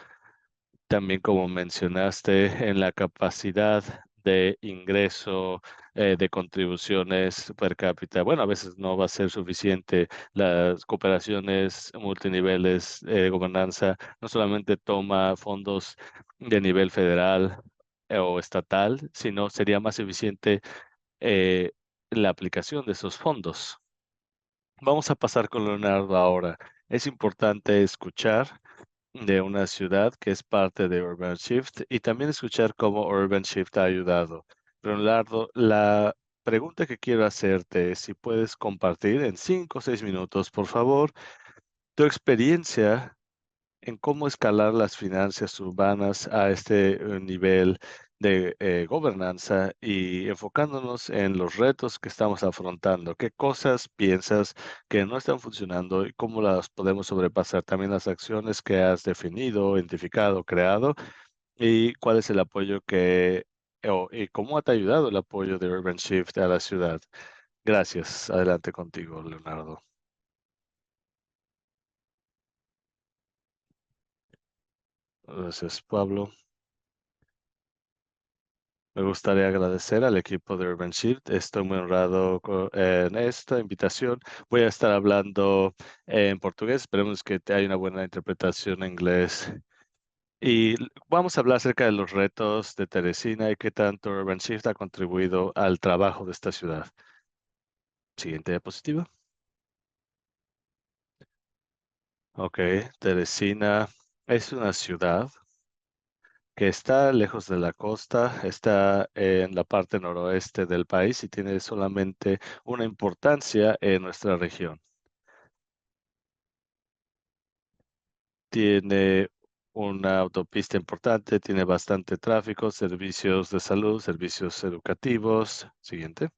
También, como mencionaste, en la capacidad de ingreso, de contribuciones per cápita. Bueno, a veces no va a ser suficiente. Las cooperaciones multiniveles de gobernanza no solamente toma fondos de nivel federal o estatal, sino sería más eficiente eh, la aplicación de esos fondos. Vamos a pasar con Leonardo ahora. Es importante escuchar de una ciudad que es parte de Urban Shift y también escuchar cómo Urban Shift ha ayudado. Leonardo, la pregunta que quiero hacerte es si puedes compartir en 5 o 6 minutos, por favor, tu experiencia en cómo escalar las finanzas urbanas a este nivel de gobernanza y enfocándonos en los retos que estamos afrontando. ¿Qué cosas piensas que no están funcionando y cómo las podemos sobrepasar? También las acciones que has definido, identificado, creado y cuál es el apoyo y cómo te ha ayudado el apoyo de Urban Shift a la ciudad. Gracias. Adelante contigo, Leonardo. Gracias, Pablo. Me gustaría agradecer al equipo de Urban Shift. Estoy muy honrado en esta invitación. Voy a estar hablando en portugués. Esperemos que haya una buena interpretación en inglés. Y vamos a hablar acerca de los retos de Teresina y qué tanto Urban Shift ha contribuido al trabajo de esta ciudad. Siguiente diapositiva. Ok, Teresina es una ciudad que está lejos de la costa, está en la parte noroeste del país y tiene solamente una importancia en nuestra región. Tiene una autopista importante, tiene bastante tráfico, servicios de salud, servicios educativos. Siguiente.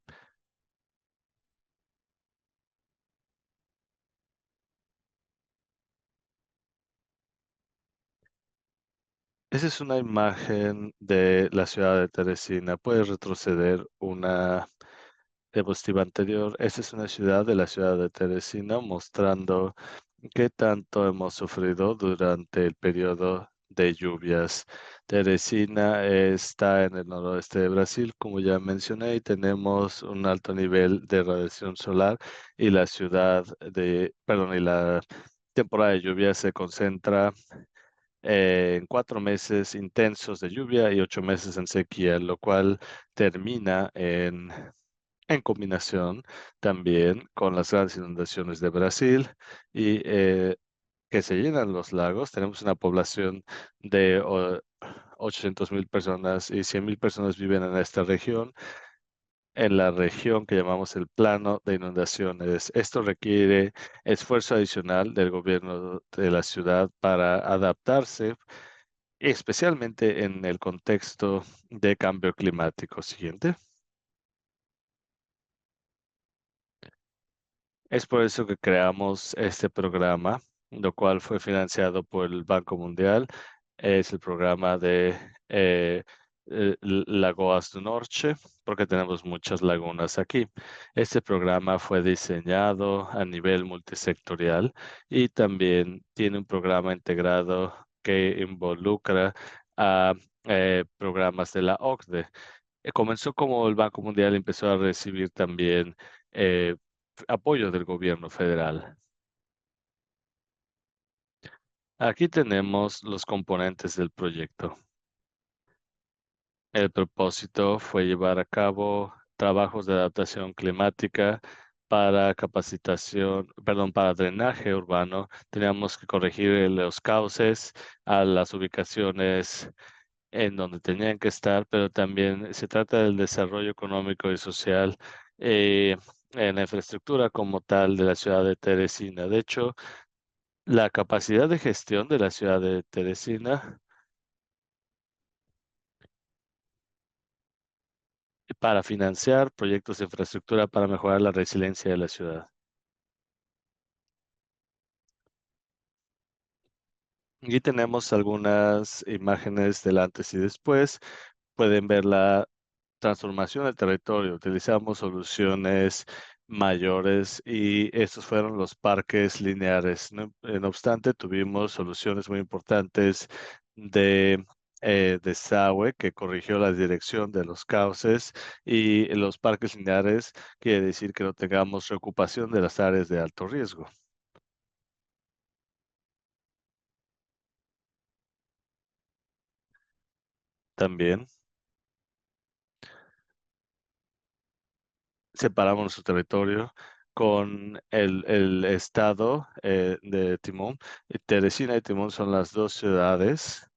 Esa es una imagen de la ciudad de Teresina. Puedes retroceder una diapositiva anterior. Esta es una ciudad de la ciudad de Teresina mostrando qué tanto hemos sufrido durante el periodo de lluvias. Teresina está en el noroeste de Brasil, como ya mencioné, y tenemos un alto nivel de radiación solar y y la temporada de lluvia se concentra en 4 meses intensos de lluvia y 8 meses en sequía, lo cual termina en combinación también con las grandes inundaciones de Brasil y que se llenan los lagos. Tenemos una población de 800,000 personas y 100,000 personas viven en esta región, en la región que llamamos el plano de inundaciones. Esto requiere esfuerzo adicional del gobierno de la ciudad para adaptarse, especialmente en el contexto de cambio climático. Siguiente. Es por eso que creamos este programa, lo cual fue financiado por el Banco Mundial. Es el programa de Lagoas do Norte, porque tenemos muchas lagunas aquí. Este programa fue diseñado a nivel multisectorial y también tiene un programa integrado que involucra a programas de la OCDE. Comenzó como el Banco Mundial empezó a recibir también eh, apoyo del gobierno federal. Aquí tenemos los componentes del proyecto. El propósito fue llevar a cabo trabajos de adaptación climática para capacitación, perdón, para drenaje urbano. Teníamos que corregir los cauces a las ubicaciones en donde tenían que estar, pero también se trata del desarrollo económico y social en la infraestructura como tal de la ciudad de Teresina. De hecho, la capacidad de gestión de la ciudad de Teresina para financiar proyectos de infraestructura para mejorar la resiliencia de la ciudad. Aquí tenemos algunas imágenes del antes y después. Pueden ver la transformación del territorio. Utilizamos soluciones mayores y estos fueron los parques lineares. No obstante, tuvimos soluciones muy importantes de desagüe que corrigió la dirección de los cauces y los parques lineares quiere decir que no tengamos reocupación de las áreas de alto riesgo. También separamos nuestro territorio con el estado de Timón. Teresina y Timón son las dos ciudades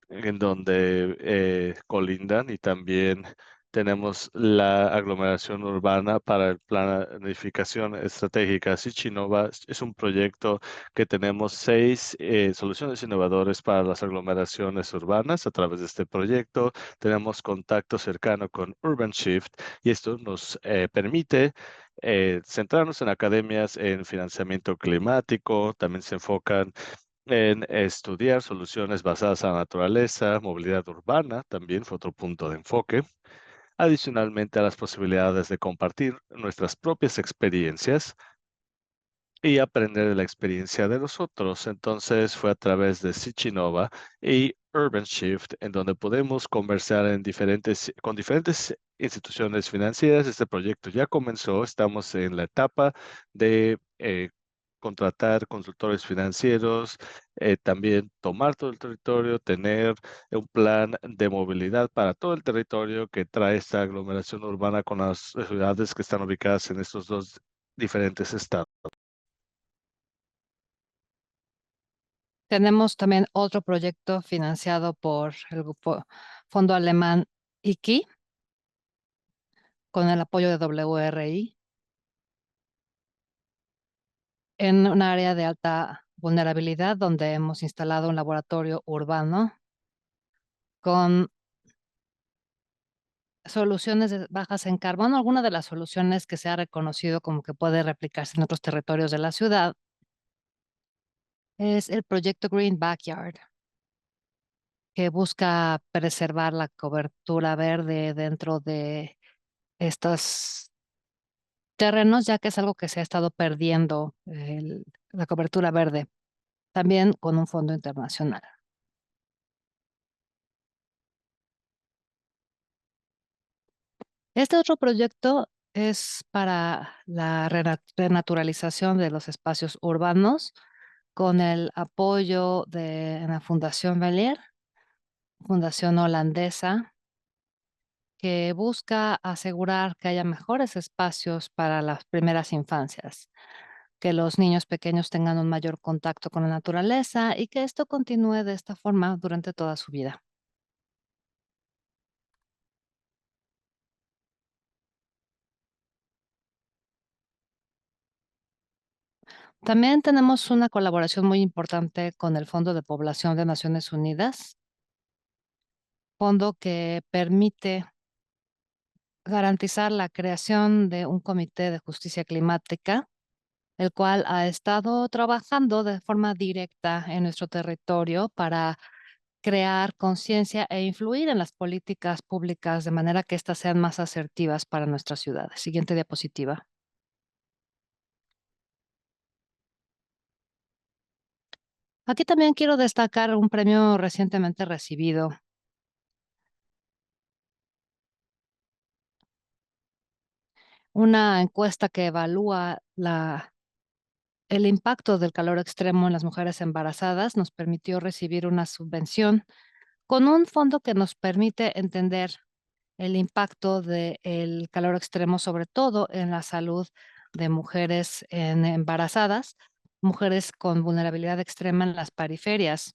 en donde colindan y también tenemos la aglomeración urbana para el planificación estratégica. Sichinova es un proyecto que tenemos 6 soluciones innovadoras para las aglomeraciones urbanas. A través de este proyecto tenemos contacto cercano con Urban Shift y esto nos permite centrarnos en academias en financiamiento climático. También se enfocan en estudiar soluciones basadas en la naturaleza, movilidad urbana, también fue otro punto de enfoque. Adicionalmente a las posibilidades de compartir nuestras propias experiencias y aprender de la experiencia de los otros. Entonces fue a través de Sichinova y Urban Shift en donde podemos conversar con diferentes instituciones financieras. Este proyecto ya comenzó, estamos en la etapa de contratar consultores financieros, también tomar todo el territorio, tener un plan de movilidad para todo el territorio que trae esta aglomeración urbana con las ciudades que están ubicadas en estos dos diferentes estados. Tenemos también otro proyecto financiado por el grupo fondo alemán IKI con el apoyo de WRI en un área de alta vulnerabilidad donde hemos instalado un laboratorio urbano con soluciones bajas en carbono. Alguna de las soluciones que se ha reconocido como que puede replicarse en otros territorios de la ciudad es el proyecto Green Backyard, que busca preservar la cobertura verde dentro de estos terrenos, ya que es algo que se ha estado perdiendo, la cobertura verde, también con un fondo internacional. Este otro proyecto es para la renaturalización de los espacios urbanos con el apoyo de la Fundación Velier, fundación holandesa, que busca asegurar que haya mejores espacios para las primeras infancias, que los niños pequeños tengan un mayor contacto con la naturaleza y que esto continúe de esta forma durante toda su vida. También tenemos una colaboración muy importante con el Fondo de Población de Naciones Unidas, fondo que permite garantizar la creación de un comité de justicia climática, el cual ha estado trabajando de forma directa en nuestro territorio para crear conciencia e influir en las políticas públicas de manera que éstas sean más asertivas para nuestras ciudades. Siguiente diapositiva. Aquí también quiero destacar un premio recientemente recibido, una encuesta que evalúa el impacto del calor extremo en las mujeres embarazadas. Nos permitió recibir una subvención con un fondo que nos permite entender el impacto del calor extremo, sobre todo en la salud de mujeres embarazadas, mujeres con vulnerabilidad extrema en las periferias.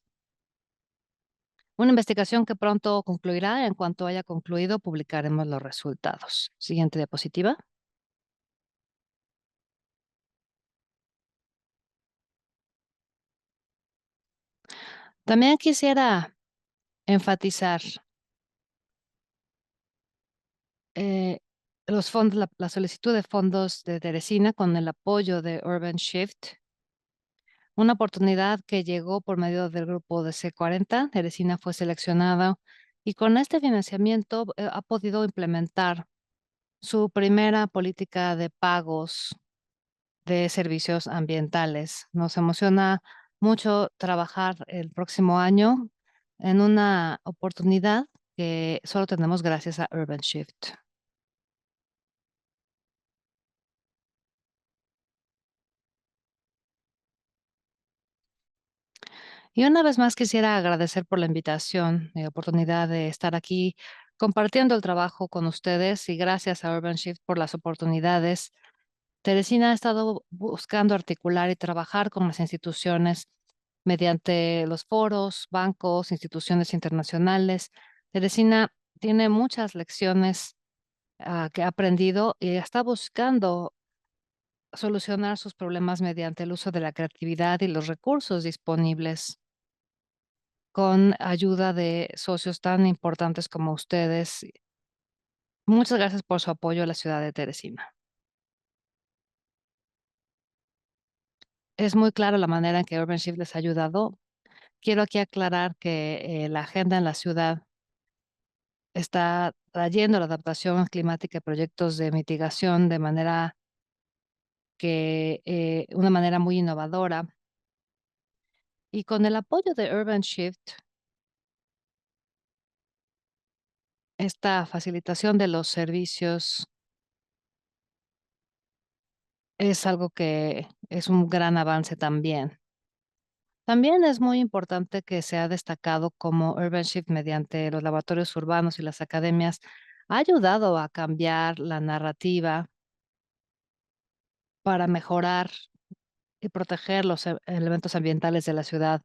Una investigación que pronto concluirá. En cuanto haya concluido, publicaremos los resultados. Siguiente diapositiva. También quisiera enfatizar eh, los fondos, la solicitud de fondos de Teresina con el apoyo de Urban Shift, una oportunidad que llegó por medio del grupo de C40. Teresina fue seleccionada y con este financiamiento ha podido implementar su primera política de pagos de servicios ambientales. Nos emociona mucho trabajar el próximo año en una oportunidad que solo tenemos gracias a Urban Shift. Y una vez más quisiera agradecer por la invitación y oportunidad de estar aquí compartiendo el trabajo con ustedes, y gracias a Urban Shift por las oportunidades. Teresina ha estado buscando articular y trabajar con las instituciones mediante los foros, bancos, instituciones internacionales. Teresina tiene muchas lecciones que ha aprendido y está buscando solucionar sus problemas mediante el uso de la creatividad y los recursos disponibles, con ayuda de socios tan importantes como ustedes. Muchas gracias por su apoyo a la ciudad de Teresina. Es muy clara la manera en que Urban Shift les ha ayudado. Quiero aquí aclarar que la agenda en la ciudad está trayendo la adaptación climática y proyectos de mitigación de manera una manera muy innovadora. Y con el apoyo de Urban Shift, esta facilitación de los servicios es algo que es un gran avance también. También es muy importante que se ha destacado como Urban Shift, mediante los laboratorios urbanos y las academias, ha ayudado a cambiar la narrativa para mejorar y proteger los elementos ambientales de la ciudad,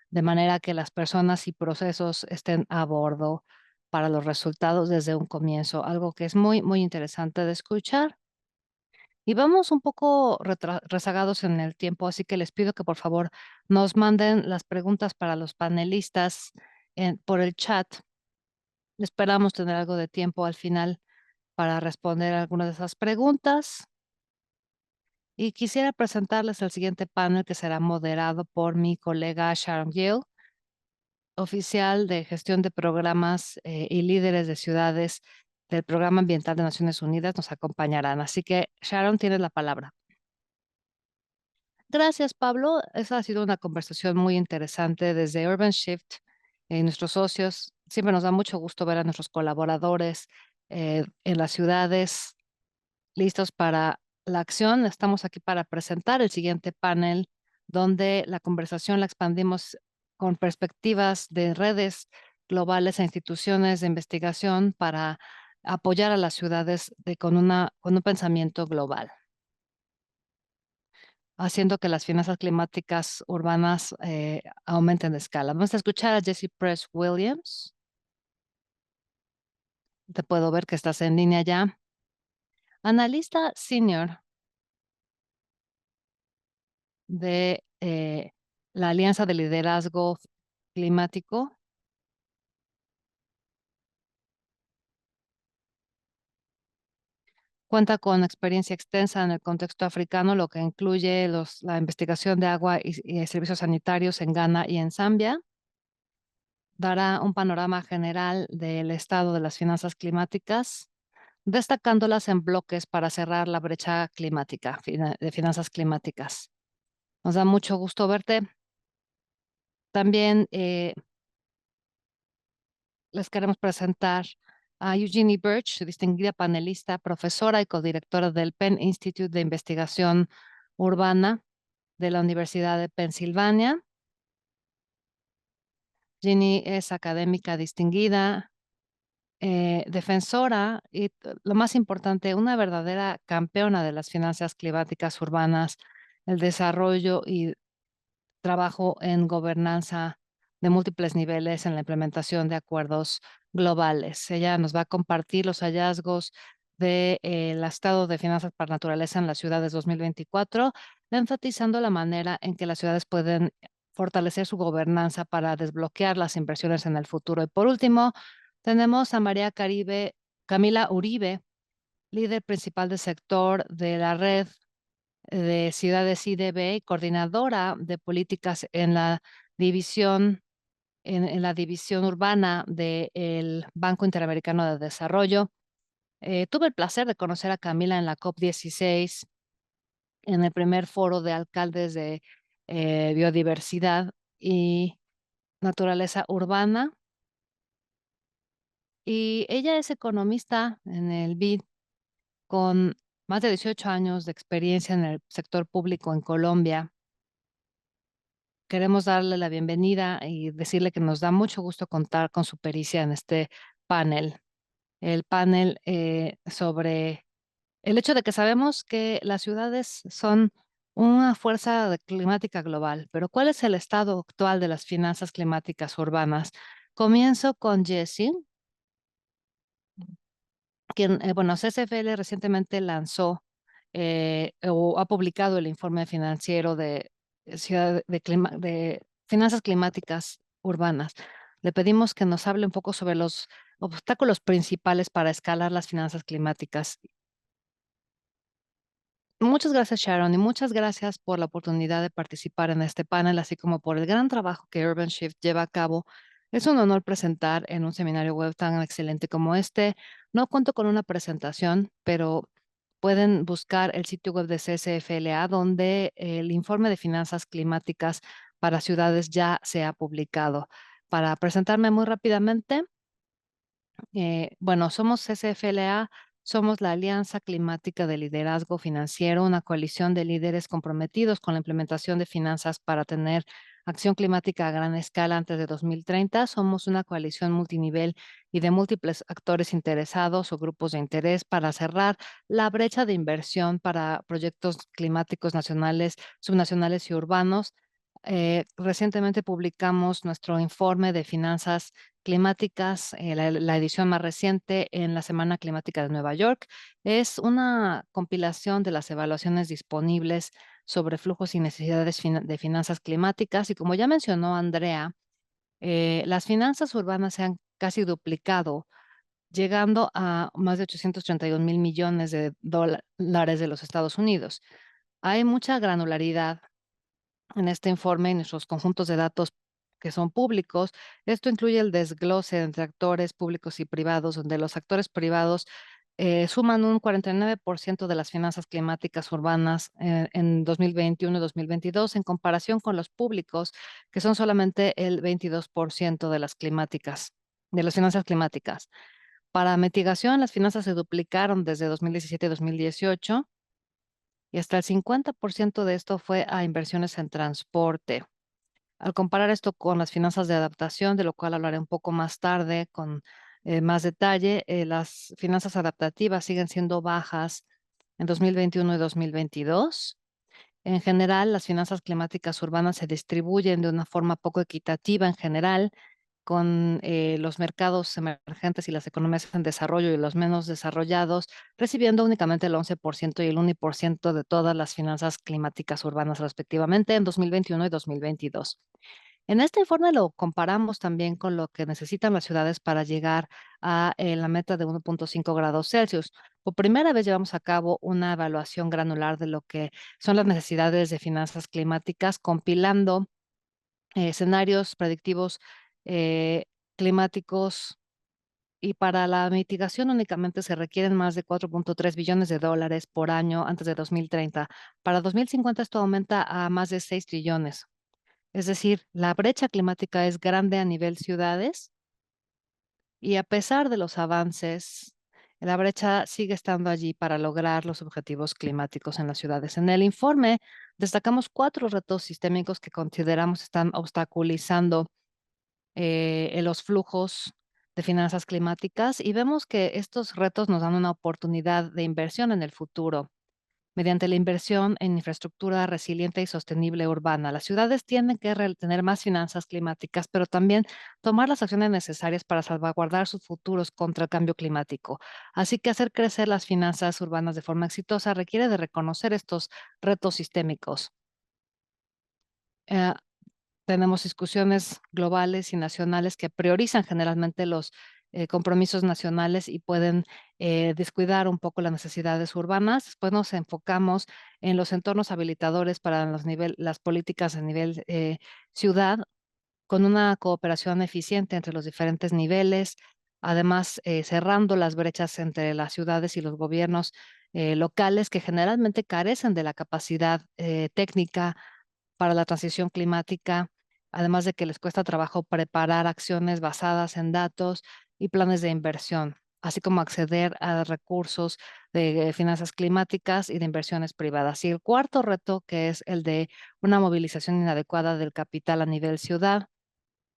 de manera que las personas y procesos estén a bordo para los resultados desde un comienzo, algo que es muy, muy interesante de escuchar. Y vamos un poco rezagados en el tiempo, así que les pido que por favor nos manden las preguntas para los panelistas por el chat. Esperamos tener algo de tiempo al final para responder algunas de esas preguntas. Y quisiera presentarles el siguiente panel, que será moderado por mi colega Sharon Gill, oficial de gestión de programas y líderes de ciudades del Programa Ambiental de Naciones Unidas. Nos acompañarán. Así que, Sharon, tienes la palabra. Gracias, Pablo. Esa ha sido una conversación muy interesante desde Urban Shift. Nuestros socios, siempre nos da mucho gusto ver a nuestros colaboradores en las ciudades listos para la acción. Estamos aquí para presentar el siguiente panel, donde la conversación la expandimos con perspectivas de redes globales e instituciones de investigación para apoyar a las ciudades con un pensamiento global, haciendo que las finanzas climáticas urbanas aumenten de escala. Vamos a escuchar a Jessie Press Williams. Te puedo ver que estás en línea ya. Analista senior de la Alianza de Liderazgo Climático. Cuenta con experiencia extensa en el contexto africano, lo que incluye la investigación de agua y servicios sanitarios en Ghana y en Zambia. Dará un panorama general del estado de las finanzas climáticas, destacándolas en bloques para cerrar la brecha climática, de finanzas climáticas. Nos da mucho gusto verte. También les queremos presentar a Eugenie Birch, distinguida panelista, profesora y codirectora del Penn Institute de Investigación Urbana de la Universidad de Pensilvania. Ginny es académica distinguida defensora y lo más importante, una verdadera campeona de las finanzas climáticas urbanas, el desarrollo y trabajo en gobernanza de múltiples niveles en la implementación de acuerdos globales. Ella nos va a compartir los hallazgos del estado de finanzas para naturaleza en las ciudades 2024, enfatizando la manera en que las ciudades pueden fortalecer su gobernanza para desbloquear las inversiones en el futuro. Y por último, tenemos a Camila Uribe, líder principal del sector de la red de ciudades IDB y coordinadora de políticas en la división, en la división urbana del Banco Interamericano de Desarrollo. Tuve el placer de conocer a Camila en la COP16, en el primer foro de alcaldes de biodiversidad y naturaleza urbana. Y ella es economista en el BID con más de 18 años de experiencia en el sector público en Colombia. Queremos darle la bienvenida y decirle que nos da mucho gusto contar con su pericia en este panel. El panel sobre el hecho de que sabemos que las ciudades son una fuerza climática global, pero ¿cuál es el estado actual de las finanzas climáticas urbanas? Comienzo con Jessie, quien, bueno, CCFL recientemente lanzó o ha publicado el informe financiero de de finanzas climáticas urbanas. Le pedimos que nos hable un poco sobre los obstáculos principales para escalar las finanzas climáticas. Muchas gracias, Sharon, y muchas gracias por la oportunidad de participar en este panel, así como por el gran trabajo que Urban Shift lleva a cabo. Es un honor presentar en un seminario web tan excelente como este. No cuento con una presentación, pero pueden buscar el sitio web de CSFLA, donde el informe de finanzas climáticas para ciudades ya se ha publicado. Para presentarme muy rápidamente, bueno, somos SFLA, somos la Alianza Climática de Liderazgo Financiero, una coalición de líderes comprometidos con la implementación de finanzas para tener acción climática a gran escala antes de 2030. Somos una coalición multinivel y de múltiples actores interesados o grupos de interés para cerrar la brecha de inversión para proyectos climáticos nacionales, subnacionales y urbanos. Recientemente publicamos nuestro informe de finanzas climáticas, la edición más reciente en la Semana Climática de Nueva York. Es una compilación de las evaluaciones disponibles sobre flujos y necesidades de finanzas climáticas. Y como ya mencionó Andrea, las finanzas urbanas se han casi duplicado, llegando a más de 831 mil millones de dólares de los Estados Unidos. Hay mucha granularidad en este informe y nuestros conjuntos de datos que son públicos. Esto incluye el desglose entre actores públicos y privados, donde los actores privados suman un 49% de las finanzas climáticas urbanas en 2021 y 2022, en comparación con los públicos, que son solamente el 22% de las climáticas, de las finanzas climáticas. Para mitigación, las finanzas se duplicaron desde 2017 y 2018 y hasta el 50% de esto fue a inversiones en transporte. Al comparar esto con las finanzas de adaptación, de lo cual hablaré un poco más tarde con más detalle, las finanzas adaptativas siguen siendo bajas en 2021 y 2022. En general, las finanzas climáticas urbanas se distribuyen de una forma poco equitativa en general, con los mercados emergentes y las economías en desarrollo y los menos desarrollados, recibiendo únicamente el 11% y el 1% de todas las finanzas climáticas urbanas respectivamente en 2021 y 2022. En este informe lo comparamos también con lo que necesitan las ciudades para llegar a la meta de 1.5 grados Celsius. Por primera vez llevamos a cabo una evaluación granular de lo que son las necesidades de finanzas climáticas, compilando escenarios predictivos eh, climáticos, y para la mitigación únicamente se requieren más de 4.3 billones de dólares por año antes de 2030. Para 2050 esto aumenta a más de 6 trillones. Es decir, la brecha climática es grande a nivel ciudades y a pesar de los avances, la brecha sigue estando allí para lograr los objetivos climáticos en las ciudades. En el informe destacamos cuatro retos sistémicos que consideramos están obstaculizando los flujos de finanzas climáticas y vemos que estos retos nos dan una oportunidad de inversión en el futuro. Mediante la inversión en infraestructura resiliente y sostenible urbana, las ciudades tienen que tener más finanzas climáticas, pero también tomar las acciones necesarias para salvaguardar sus futuros contra el cambio climático. Así que hacer crecer las finanzas urbanas de forma exitosa requiere de reconocer estos retos sistémicos. Eh, Tenemos discusiones globales y nacionales que priorizan generalmente los compromisos nacionales y pueden descuidar un poco las necesidades urbanas. Después nos enfocamos en los entornos habilitadores para las políticas a nivel ciudad, con una cooperación eficiente entre los diferentes niveles, además cerrando las brechas entre las ciudades y los gobiernos locales que generalmente carecen de la capacidad técnica para la transición climática, además de que les cuesta trabajo preparar acciones basadas en datos y planes de inversión, así como acceder a recursos de finanzas climáticas y de inversiones privadas. Y el cuarto reto, que es el de una movilización inadecuada del capital a nivel ciudad,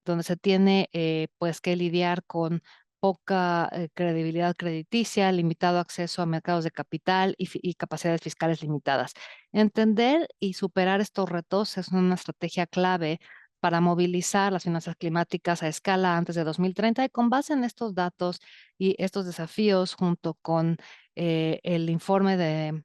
donde se tiene pues que lidiar con poca credibilidad crediticia, limitado acceso a mercados de capital y capacidades fiscales limitadas. Entender y superar estos retos es una estrategia clave para movilizar las finanzas climáticas a escala antes de 2030 y con base en estos datos y estos desafíos junto con el informe de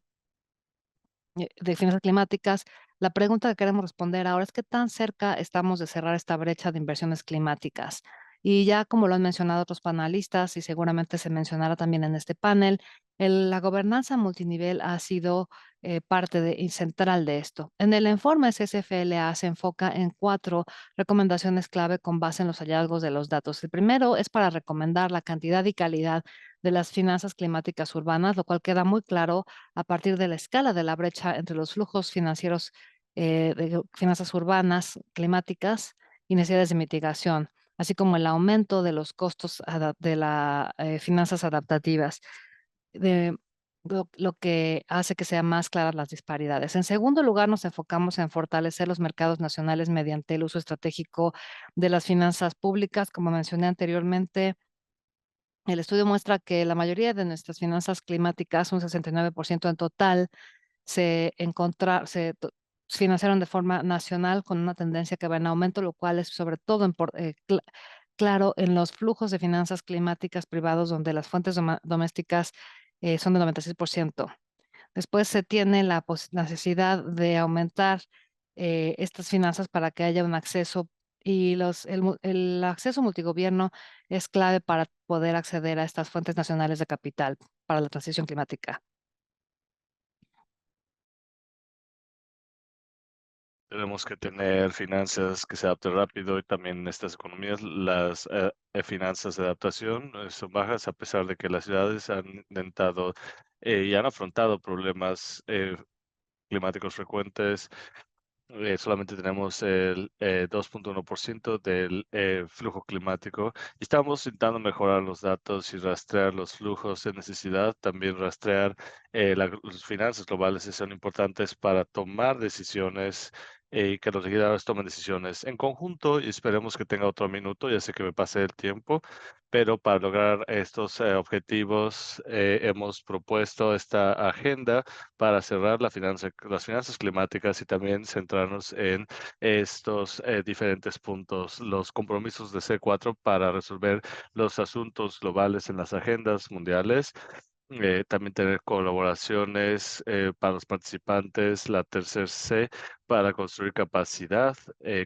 finanzas climáticas, la pregunta que queremos responder ahora es qué tan cerca estamos de cerrar esta brecha de inversiones climáticas. Y ya como lo han mencionado otros panelistas y seguramente se mencionará también en este panel, la gobernanza multinivel ha sido y central de esto. En el informe SSFLA se enfoca en cuatro recomendaciones clave con base en los hallazgos de los datos. El primero es para recomendar la cantidad y calidad de las finanzas climáticas urbanas, lo cual queda muy claro a partir de la escala de la brecha entre los flujos financieros de finanzas urbanas, climáticas y necesidades de mitigación, así como el aumento de los costos de las finanzas adaptativas, de lo que hace que sean más claras las disparidades. En segundo lugar, nos enfocamos en fortalecer los mercados nacionales mediante el uso estratégico de las finanzas públicas, como mencioné anteriormente. El estudio muestra que la mayoría de nuestras finanzas climáticas, un 69% en total, se financiaron de forma nacional con una tendencia que va en aumento, lo cual es sobre todo claro en los flujos de finanzas climáticas privados, donde las fuentes domésticas son del 96%. Después se tiene la necesidad de aumentar estas finanzas para que haya un acceso y el acceso multigobierno es clave para poder acceder a estas fuentes nacionales de capital para la transición climática. Tenemos que tener finanzas que se adapten rápido y también en estas economías las finanzas de adaptación son bajas a pesar de que las ciudades han intentado y han afrontado problemas climáticos frecuentes. Solamente tenemos el 2,1% del flujo climático y estamos intentando mejorar los datos y rastrear los flujos de necesidad, también rastrear las finanzas globales que son importantes para tomar decisiones y que los legisladores tomen decisiones en conjunto y esperemos que tenga otro minuto, ya sé que me pasé el tiempo, pero para lograr estos objetivos hemos propuesto esta agenda para cerrar las finanzas climáticas y también centrarnos en estos diferentes puntos, los compromisos de C4 para resolver los asuntos globales en las agendas mundiales. También tener colaboraciones para los participantes, la tercer C, para construir capacidad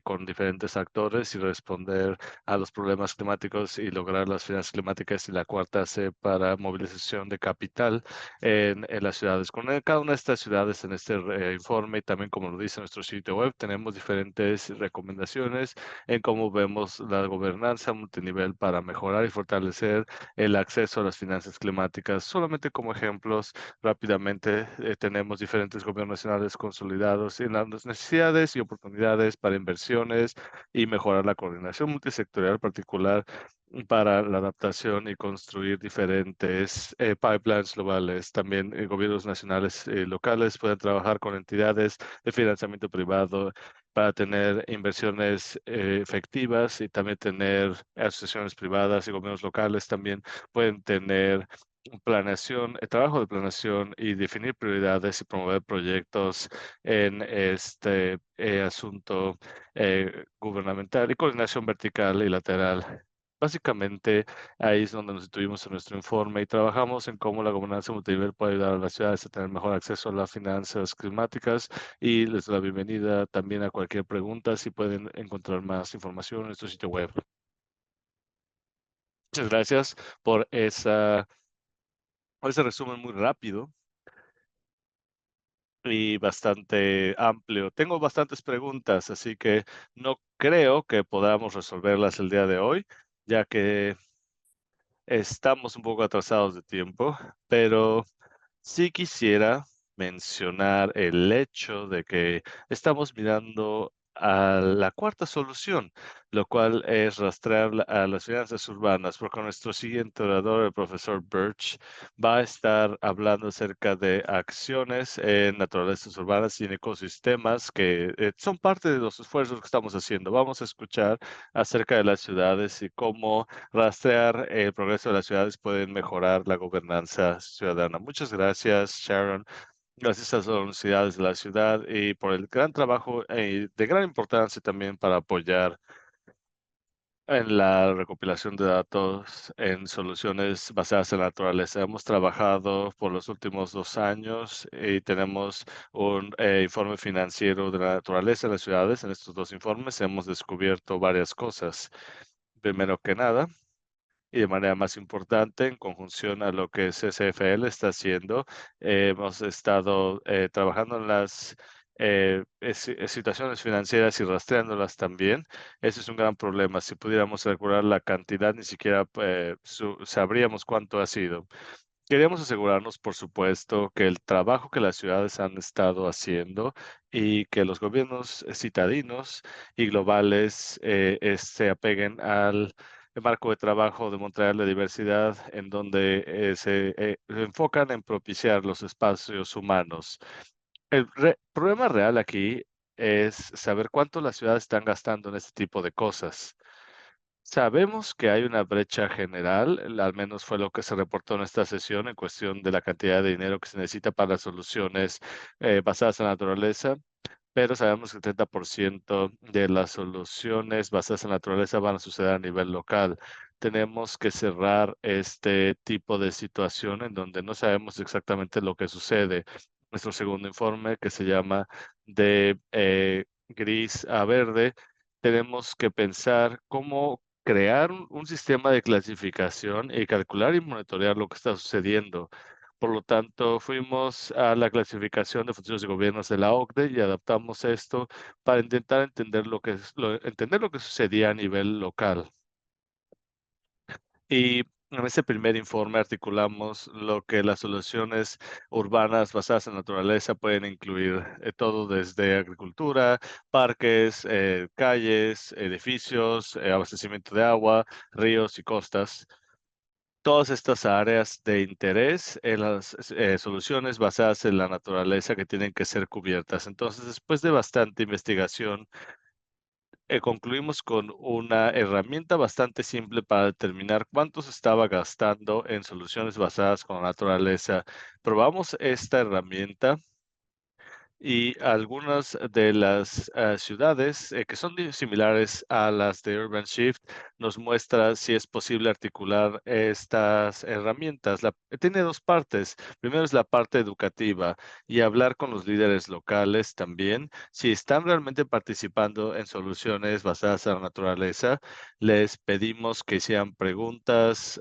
con diferentes actores y responder a los problemas climáticos y lograr las finanzas climáticas, y la cuarta C para movilización de capital en las ciudades. Con cada una de estas ciudades en este informe y también como lo dice nuestro sitio web, tenemos diferentes recomendaciones en cómo vemos la gobernanza multinivel para mejorar y fortalecer el acceso a las finanzas climáticas. Solamente como ejemplos, rápidamente, tenemos diferentes gobiernos nacionales consolidados en las necesidades y oportunidades para inversiones y mejorar la coordinación multisectorial particular para la adaptación y construir diferentes pipelines globales. También gobiernos nacionales y locales pueden trabajar con entidades de financiamiento privado para tener inversiones efectivas y también tener asociaciones privadas y gobiernos locales también pueden tener planeación, trabajo de planeación y definir prioridades y promover proyectos en este asunto gubernamental y coordinación vertical y lateral. Básicamente, ahí es donde nos estuvimos en nuestro informe y trabajamos en cómo la gobernanza multinivel puede ayudar a las ciudades a tener mejor acceso a las finanzas climáticas y les doy la bienvenida también a cualquier pregunta si pueden encontrar más información en nuestro sitio web. Muchas gracias por ese resumen muy rápido y bastante amplio. Tengo bastantes preguntas, así que no creo que podamos resolverlas el día de hoy, ya que estamos un poco atrasados de tiempo, pero sí quisiera mencionar el hecho de que estamos mirando a la cuarta solución, lo cual es rastrear a las finanzas urbanas, porque nuestro siguiente orador, el profesor Birch, va a estar hablando acerca de acciones en naturalezas urbanas y en ecosistemas que son parte de los esfuerzos que estamos haciendo. Vamos a escuchar acerca de las ciudades y cómo rastrear el progreso de las ciudades pueden mejorar la gobernanza ciudadana. Muchas gracias, Sharon. Gracias a las universidades de la ciudad y por el gran trabajo de gran importancia también para apoyar en la recopilación de datos en soluciones basadas en la naturaleza. Hemos trabajado por los últimos 2 años y tenemos un informe financiero de la naturaleza en las ciudades. En estos dos informes hemos descubierto varias cosas. Primero que nada, y de manera más importante, en conjunción a lo que CCFL está haciendo, hemos estado trabajando en las situaciones financieras y rastreándolas también. Ese es un gran problema. Si pudiéramos calcular la cantidad, ni siquiera sabríamos cuánto ha sido. Queríamos asegurarnos, por supuesto, que el trabajo que las ciudades han estado haciendo y que los gobiernos citadinos y globales se apeguen al marco de trabajo de Montreal de Diversidad, en donde se enfocan en propiciar los espacios humanos. El problema real aquí es saber cuánto las ciudades están gastando en este tipo de cosas. Sabemos que hay una brecha general, al menos fue lo que se reportó en esta sesión en cuestión de la cantidad de dinero que se necesita para las soluciones basadas en la naturaleza, pero sabemos que el 30% de las soluciones basadas en la naturaleza van a suceder a nivel local. Tenemos que cerrar este tipo de situación en donde no sabemos exactamente lo que sucede. Nuestro segundo informe, que se llama de gris a verde, tenemos que pensar cómo crear un sistema de clasificación y calcular y monitorear lo que está sucediendo. Por lo tanto, fuimos a la clasificación de funciones de gobiernos de la OCDE y adaptamos esto para intentar entender entender lo que sucedía a nivel local. Y en ese primer informe articulamos lo que las soluciones urbanas basadas en naturaleza pueden incluir, todo desde agricultura, parques, calles, edificios, abastecimiento de agua, ríos y costas. Todas estas áreas de interés en las soluciones basadas en la naturaleza que tienen que ser cubiertas. Entonces, después de bastante investigación, concluimos con una herramienta bastante simple para determinar cuánto se estaba gastando en soluciones basadas con la naturaleza. Probamos esta herramienta y algunas de las ciudades que son similares a las de Urban Shift nos muestra si es posible articular estas herramientas. Tiene dos partes. Primero es la parte educativa y hablar con los líderes locales también. Si están realmente participando en soluciones basadas en la naturaleza, les pedimos que hicieran preguntas,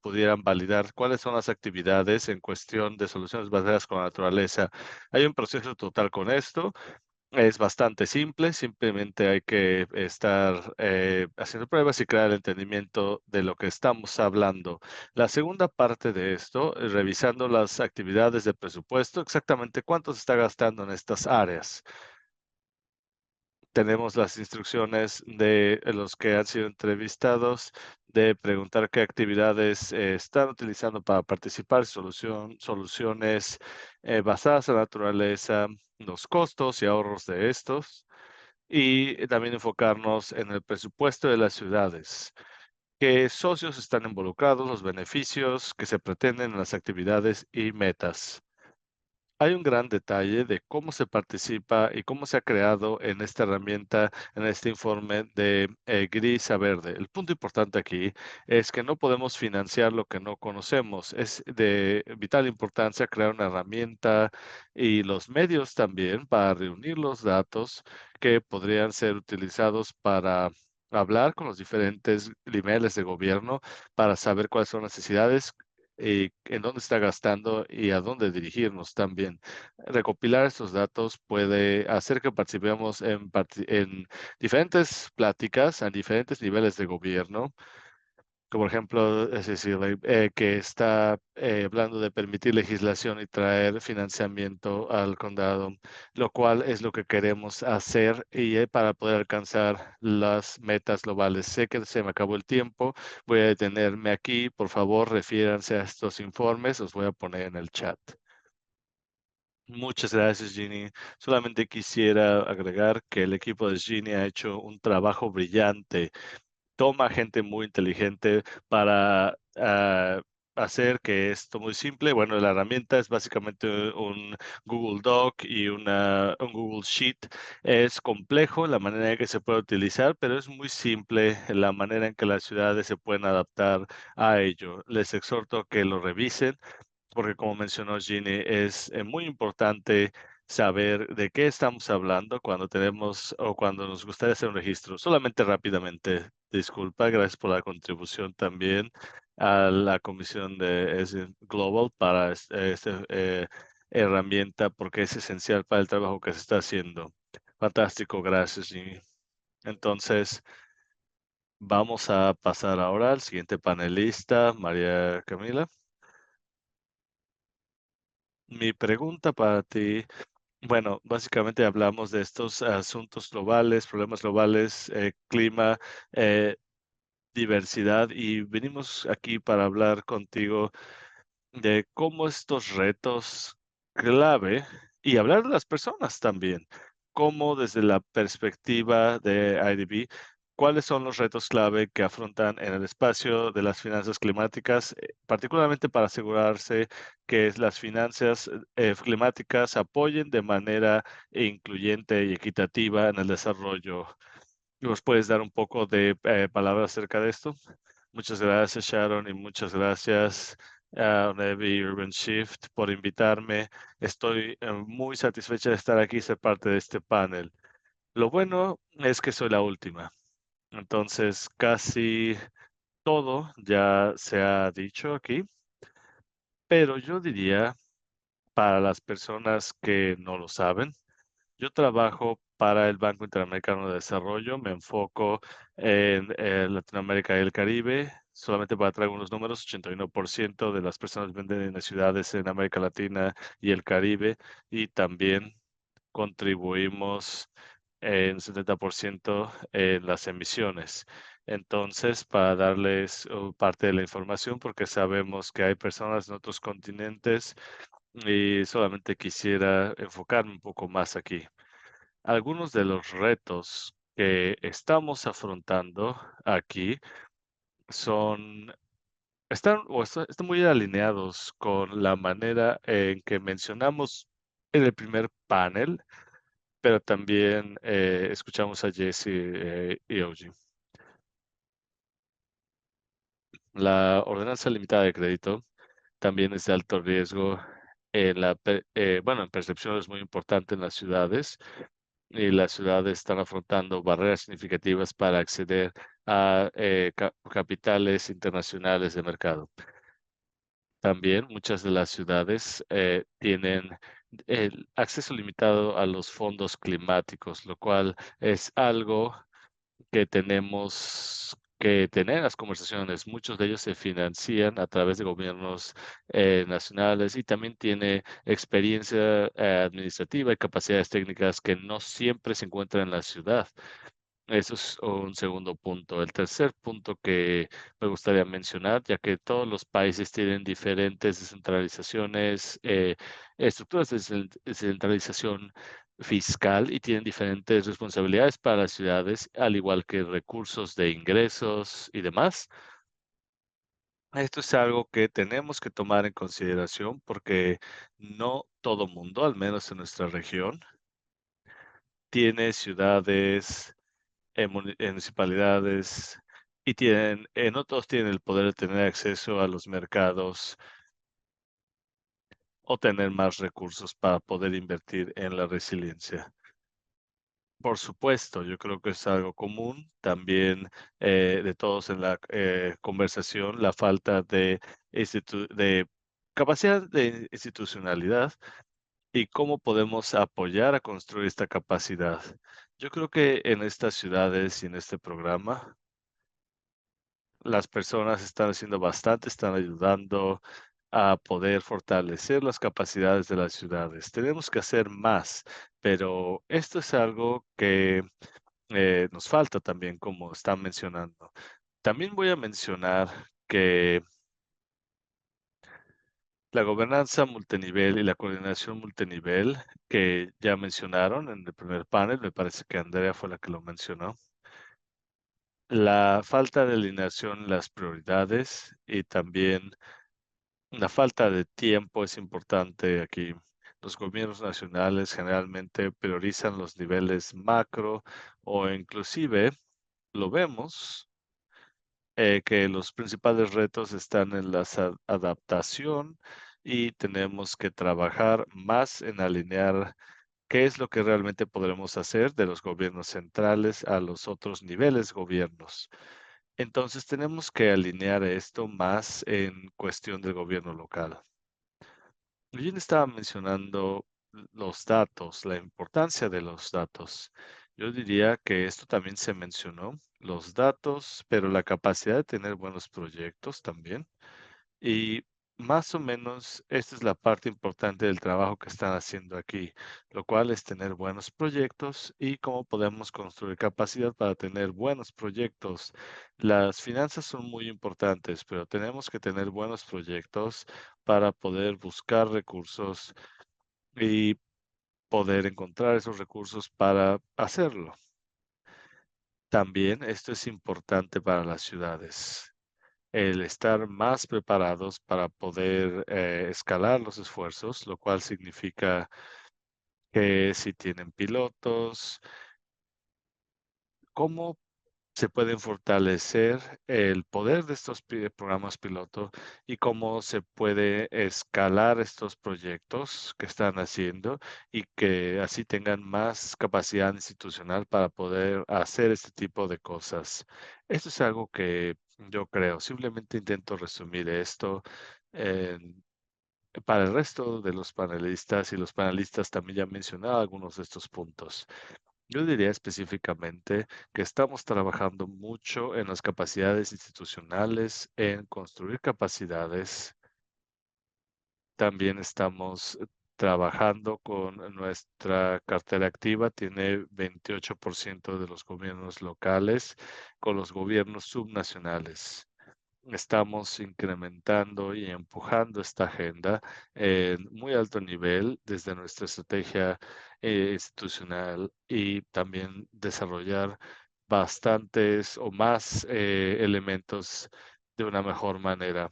pudieran validar cuáles son las actividades en cuestión de soluciones basadas con la naturaleza. Hay un proceso total con esto. Es bastante simple, simplemente hay que estar haciendo pruebas y crear el entendimiento de lo que estamos hablando. La segunda parte de esto, revisando las actividades de presupuesto, exactamente cuánto se está gastando en estas áreas. Tenemos las instrucciones de los que han sido entrevistados de preguntar qué actividades están utilizando para participar, soluciones basadas en la naturaleza, los costos y ahorros de estos. y también enfocarnos en el presupuesto de las ciudades, qué socios están involucrados, los beneficios que se pretenden en las actividades y metas. Hay un gran detalle de cómo se participa y cómo se ha creado en esta herramienta, en este informe de gris a verde. El punto importante aquí es que no podemos financiar lo que no conocemos. Es de vital importancia crear una herramienta y los medios también para reunir los datos que podrían ser utilizados para hablar con los diferentes niveles de gobierno para saber cuáles son las necesidades en dónde está gastando y a dónde dirigirnos también. Recopilar estos datos puede hacer que participemos en diferentes pláticas a diferentes niveles de gobierno, como por ejemplo, es decir, que está hablando de permitir legislación y traer financiamiento al condado, lo cual es lo que queremos hacer y para poder alcanzar las metas globales. Sé que se me acabó el tiempo, voy a detenerme aquí. Por favor, refiéranse a estos informes, los voy a poner en el chat. Muchas gracias, Ginny. Solamente quisiera agregar que el equipo de Ginny ha hecho un trabajo brillante. Toma gente muy inteligente para hacer que esto muy simple. Bueno, la herramienta es básicamente un Google Doc y un Google Sheet. Es complejo la manera en que se puede utilizar, pero es muy simple la manera en que las ciudades se pueden adaptar a ello. Les exhorto que lo revisen porque como mencionó Ginny, es muy importante saber de qué estamos hablando cuando tenemos o cuando nos gustaría hacer un registro. Solamente rápidamente, disculpa, gracias por la contribución también a la Comisión de Global para esta herramienta porque es esencial para el trabajo que se está haciendo. Fantástico, gracias, Ginny. Entonces, vamos a pasar ahora al siguiente panelista, María Camila. Mi pregunta para ti, bueno, básicamente hablamos de estos asuntos globales, problemas globales, clima, eh, diversidad, y venimos aquí para hablar contigo de cómo estos retos clave y hablar de las personas también, cómo desde la perspectiva de IDB, cuáles son los retos clave que afrontan en el espacio de las finanzas climáticas, particularmente para asegurarse que las finanzas climáticas apoyen de manera incluyente y equitativa en el desarrollo. ¿Nos puedes dar un poco de palabras acerca de esto? Muchas gracias, Sharon, y muchas gracias a Nevi Urban Shift por invitarme. Estoy muy satisfecha de estar aquí y ser parte de este panel. Lo bueno es que soy la última, entonces casi todo ya se ha dicho aquí, pero yo diría para las personas que no lo saben, yo trabajo para el Banco Interamericano de Desarrollo, me enfoco en Latinoamérica y el Caribe. Solamente para traer unos números, 81% de las personas venden en las ciudades en América Latina y el Caribe, y también contribuimos en 70% en las emisiones. Entonces, para darles parte de la información, porque sabemos que hay personas en otros continentes y solamente quisiera enfocarme un poco más aquí. Algunos de los retos que estamos afrontando aquí son, están muy alineados con la manera en que mencionamos en el primer panel, pero también escuchamos a Jesse y Eugene. La ordenanza limitada de crédito también es de alto riesgo. Bueno, en percepción es muy importante en las ciudades y las ciudades están afrontando barreras significativas para acceder a capitales internacionales de mercado. También muchas de las ciudades tienen el acceso limitado a los fondos climáticos, lo cual es algo que tenemos que tener las conversaciones. Muchos de ellos se financian a través de gobiernos nacionales y también tiene experiencia administrativa y capacidades técnicas que no siempre se encuentran en la ciudad. Eso es un segundo punto. El tercer punto que me gustaría mencionar, ya que todos los países tienen diferentes descentralizaciones, estructuras de descentralización fiscal y tienen diferentes responsabilidades para las ciudades, al igual que recursos de ingresos y demás. Esto es algo que tenemos que tomar en consideración porque no todo mundo, al menos en nuestra región, tiene ciudades, municipalidades y no todos tienen el poder de tener acceso a los mercados o tener más recursos para poder invertir en la resiliencia. Por supuesto, yo creo que es algo común también de todos en la conversación, la falta de capacidad de institucionalidad y cómo podemos apoyar a construir esta capacidad. Yo creo que en estas ciudades y en este programa, las personas están haciendo bastante, están ayudando a poder fortalecer las capacidades de las ciudades. Tenemos que hacer más, pero esto es algo que nos falta también, como están mencionando. También voy a mencionar que la gobernanza multinivel y la coordinación multinivel, que ya mencionaron en el primer panel, me parece que Andrea fue la que lo mencionó. La falta de alineación en las prioridades y también la falta de tiempo es importante aquí. Los gobiernos nacionales generalmente priorizan los niveles macro o inclusive lo vemos que los principales retos están en la adaptación y tenemos que trabajar más en alinear qué es lo que realmente podremos hacer de los gobiernos centrales a los otros niveles gobiernos. Entonces tenemos que alinear esto más en cuestión del gobierno local. Bien estaba mencionando los datos, la importancia de los datos. Yo diría que esto también se mencionó, los datos, pero la capacidad de tener buenos proyectos también. Y más o menos esta es la parte importante del trabajo que están haciendo aquí, lo cual es tener buenos proyectos y cómo podemos construir capacidad para tener buenos proyectos. Las finanzas son muy importantes, pero tenemos que tener buenos proyectos para poder buscar recursos y poder encontrar esos recursos para hacerlo. También esto es importante para las ciudades. El estar más preparados para poder escalar los esfuerzos, lo cual significa que si tienen pilotos, cómo se pueden fortalecer el poder de estos programas piloto y cómo se puede escalar estos proyectos que están haciendo y que así tengan más capacidad institucional para poder hacer este tipo de cosas. Esto es algo que yo creo. Simplemente intento resumir esto. en- para el resto de los panelistas y los panelistas también ya han mencionado algunos de estos puntos. Yo diría específicamente que estamos trabajando mucho en las capacidades institucionales, en construir capacidades. También estamos trabajando con nuestra cartera activa, tiene 28% de los gobiernos locales, con los gobiernos subnacionales. Estamos incrementando y empujando esta agenda en muy alto nivel desde nuestra estrategia institucional y también desarrollar bastantes o más elementos de una mejor manera.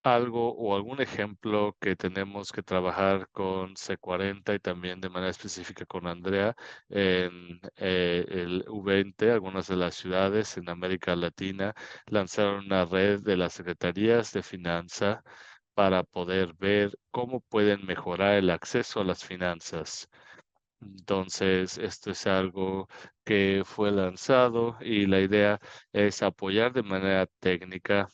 Algo o algún ejemplo que tenemos que trabajar con C40 y también de manera específica con Andrea en el U20, algunas de las ciudades en América Latina lanzaron una red de las secretarías de finanza para poder ver cómo pueden mejorar el acceso a las finanzas. Entonces, esto es algo que fue lanzado y la idea es apoyar de manera técnica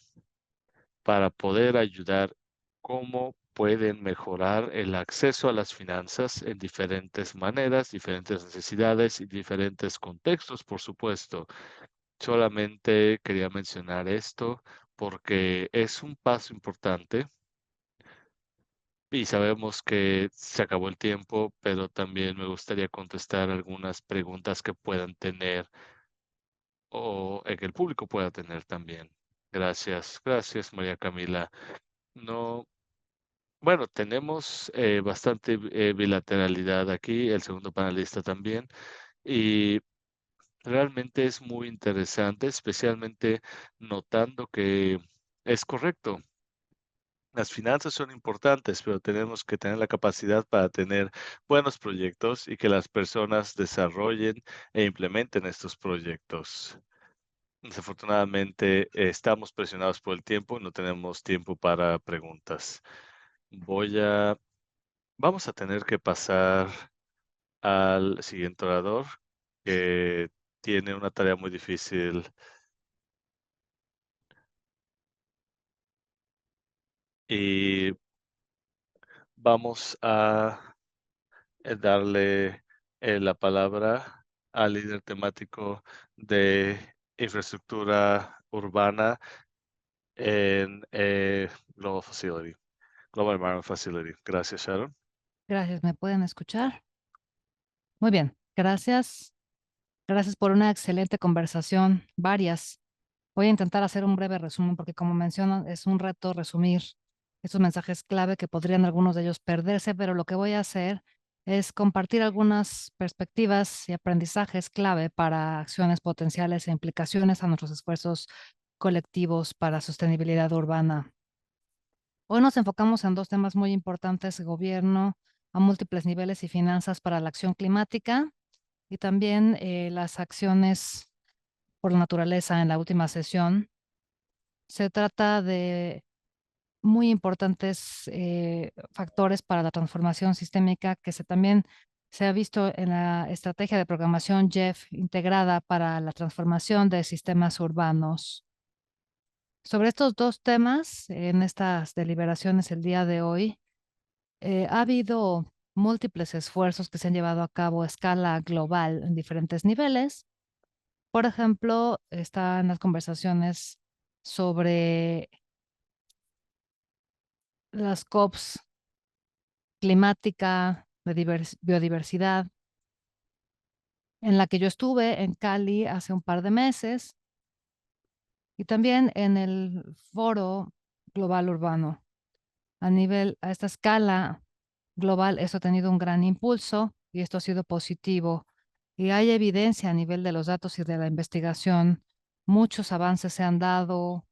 para poder ayudar cómo pueden mejorar el acceso a las finanzas en diferentes maneras, diferentes necesidades y diferentes contextos, por supuesto. Solamente quería mencionar esto porque es un paso importante y sabemos que se acabó el tiempo, pero también me gustaría contestar algunas preguntas que puedan tener o que el público pueda tener también. Gracias, gracias María Camila. No. Bueno, tenemos bastante bilateralidad aquí, el segundo panelista también, y realmente es muy interesante, especialmente notando que es correcto. Las finanzas son importantes, pero tenemos que tener la capacidad para tener buenos proyectos y que las personas desarrollen e implementen estos proyectos. Desafortunadamente, estamos presionados por el tiempo, no tenemos tiempo para preguntas. Voy a Vamos a tener que pasar al siguiente orador, que tiene una tarea muy difícil, y vamos a darle la palabra al líder temático de infraestructura urbana en Global Environment Facility. Gracias, Sharon. Gracias, ¿me pueden escuchar? Muy bien, gracias. Gracias por una excelente conversación, varias. Voy a intentar hacer un breve resumen porque como menciono, es un reto resumir estos mensajes clave que podrían algunos de ellos perderse, pero lo que voy a hacer es compartir algunas perspectivas y aprendizajes clave para acciones potenciales e implicaciones a nuestros esfuerzos colectivos para sostenibilidad urbana. Hoy nos enfocamos en dos temas muy importantes: gobierno a múltiples niveles y finanzas para la acción climática, y también las acciones por la naturaleza en la última sesión. Se trata de muy importantes factores para la transformación sistémica que también se ha visto en la estrategia de programación JEF integrada para la transformación de sistemas urbanos. Sobre estos dos temas, en estas deliberaciones el día de hoy, ha habido múltiples esfuerzos que se han llevado a cabo a escala global en diferentes niveles. Por ejemplo, están las conversaciones sobre las COPs climática, de biodiversidad, en la que yo estuve en Cali hace un par de meses, y también en el Foro Global Urbano. A esta escala global, esto ha tenido un gran impulso y esto ha sido positivo. Y hay evidencia a nivel de los datos y de la investigación. Muchos avances se han dado.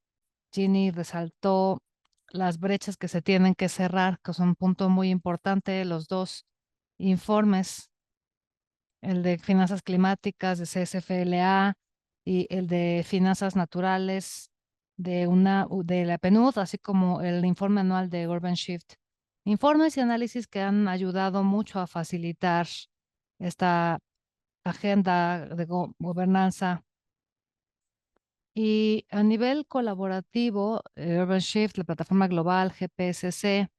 Ginny resaltó las brechas que se tienen que cerrar, que son un punto muy importante. Los dos informes, el de finanzas climáticas de CSFLA y el de finanzas naturales de la PNUD, así como el informe anual de Urban Shift. Informes y análisis que han ayudado mucho a facilitar esta agenda de gobernanza. Y a nivel colaborativo, Urban Shift, la plataforma global, GPSC,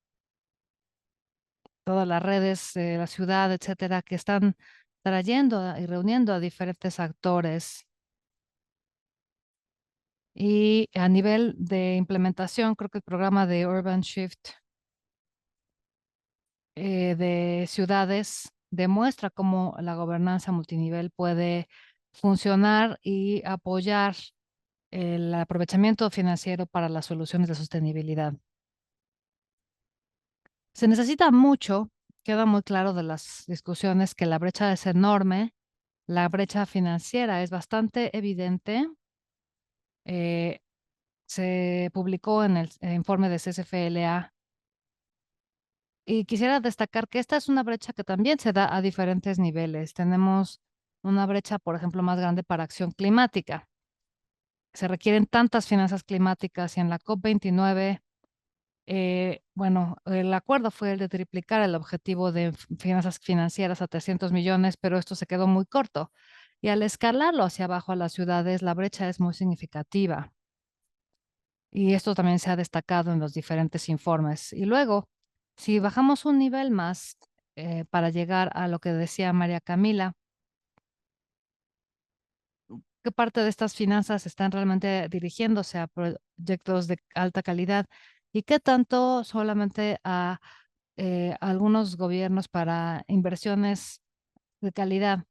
todas las redes de la ciudad, etcétera, que están trayendo y reuniendo a diferentes actores. Y a nivel de implementación, creo que el programa de Urban Shift de ciudades demuestra cómo la gobernanza multinivel puede funcionar y apoyar el aprovechamiento financiero para las soluciones de sostenibilidad. Se necesita mucho, queda muy claro de las discusiones que la brecha es enorme, la brecha financiera es bastante evidente. eh, Se publicó en el informe de CSFLA, y quisiera destacar que esta es una brecha que también se da a diferentes niveles. Tenemos una brecha, por ejemplo, más grande para acción climática. Se requieren tantas finanzas climáticas y en la COP29, bueno, el acuerdo fue el de triplicar el objetivo de finanzas financieras a 300 millones, pero esto se quedó muy corto. Y al escalarlo hacia abajo a las ciudades, la brecha es muy significativa. Y esto también se ha destacado en los diferentes informes. Y luego, si bajamos un nivel más para llegar a lo que decía María Camila, ¿qué parte de estas finanzas están realmente dirigiéndose a proyectos de alta calidad y qué tanto solamente a algunos gobiernos para inversiones de calidad?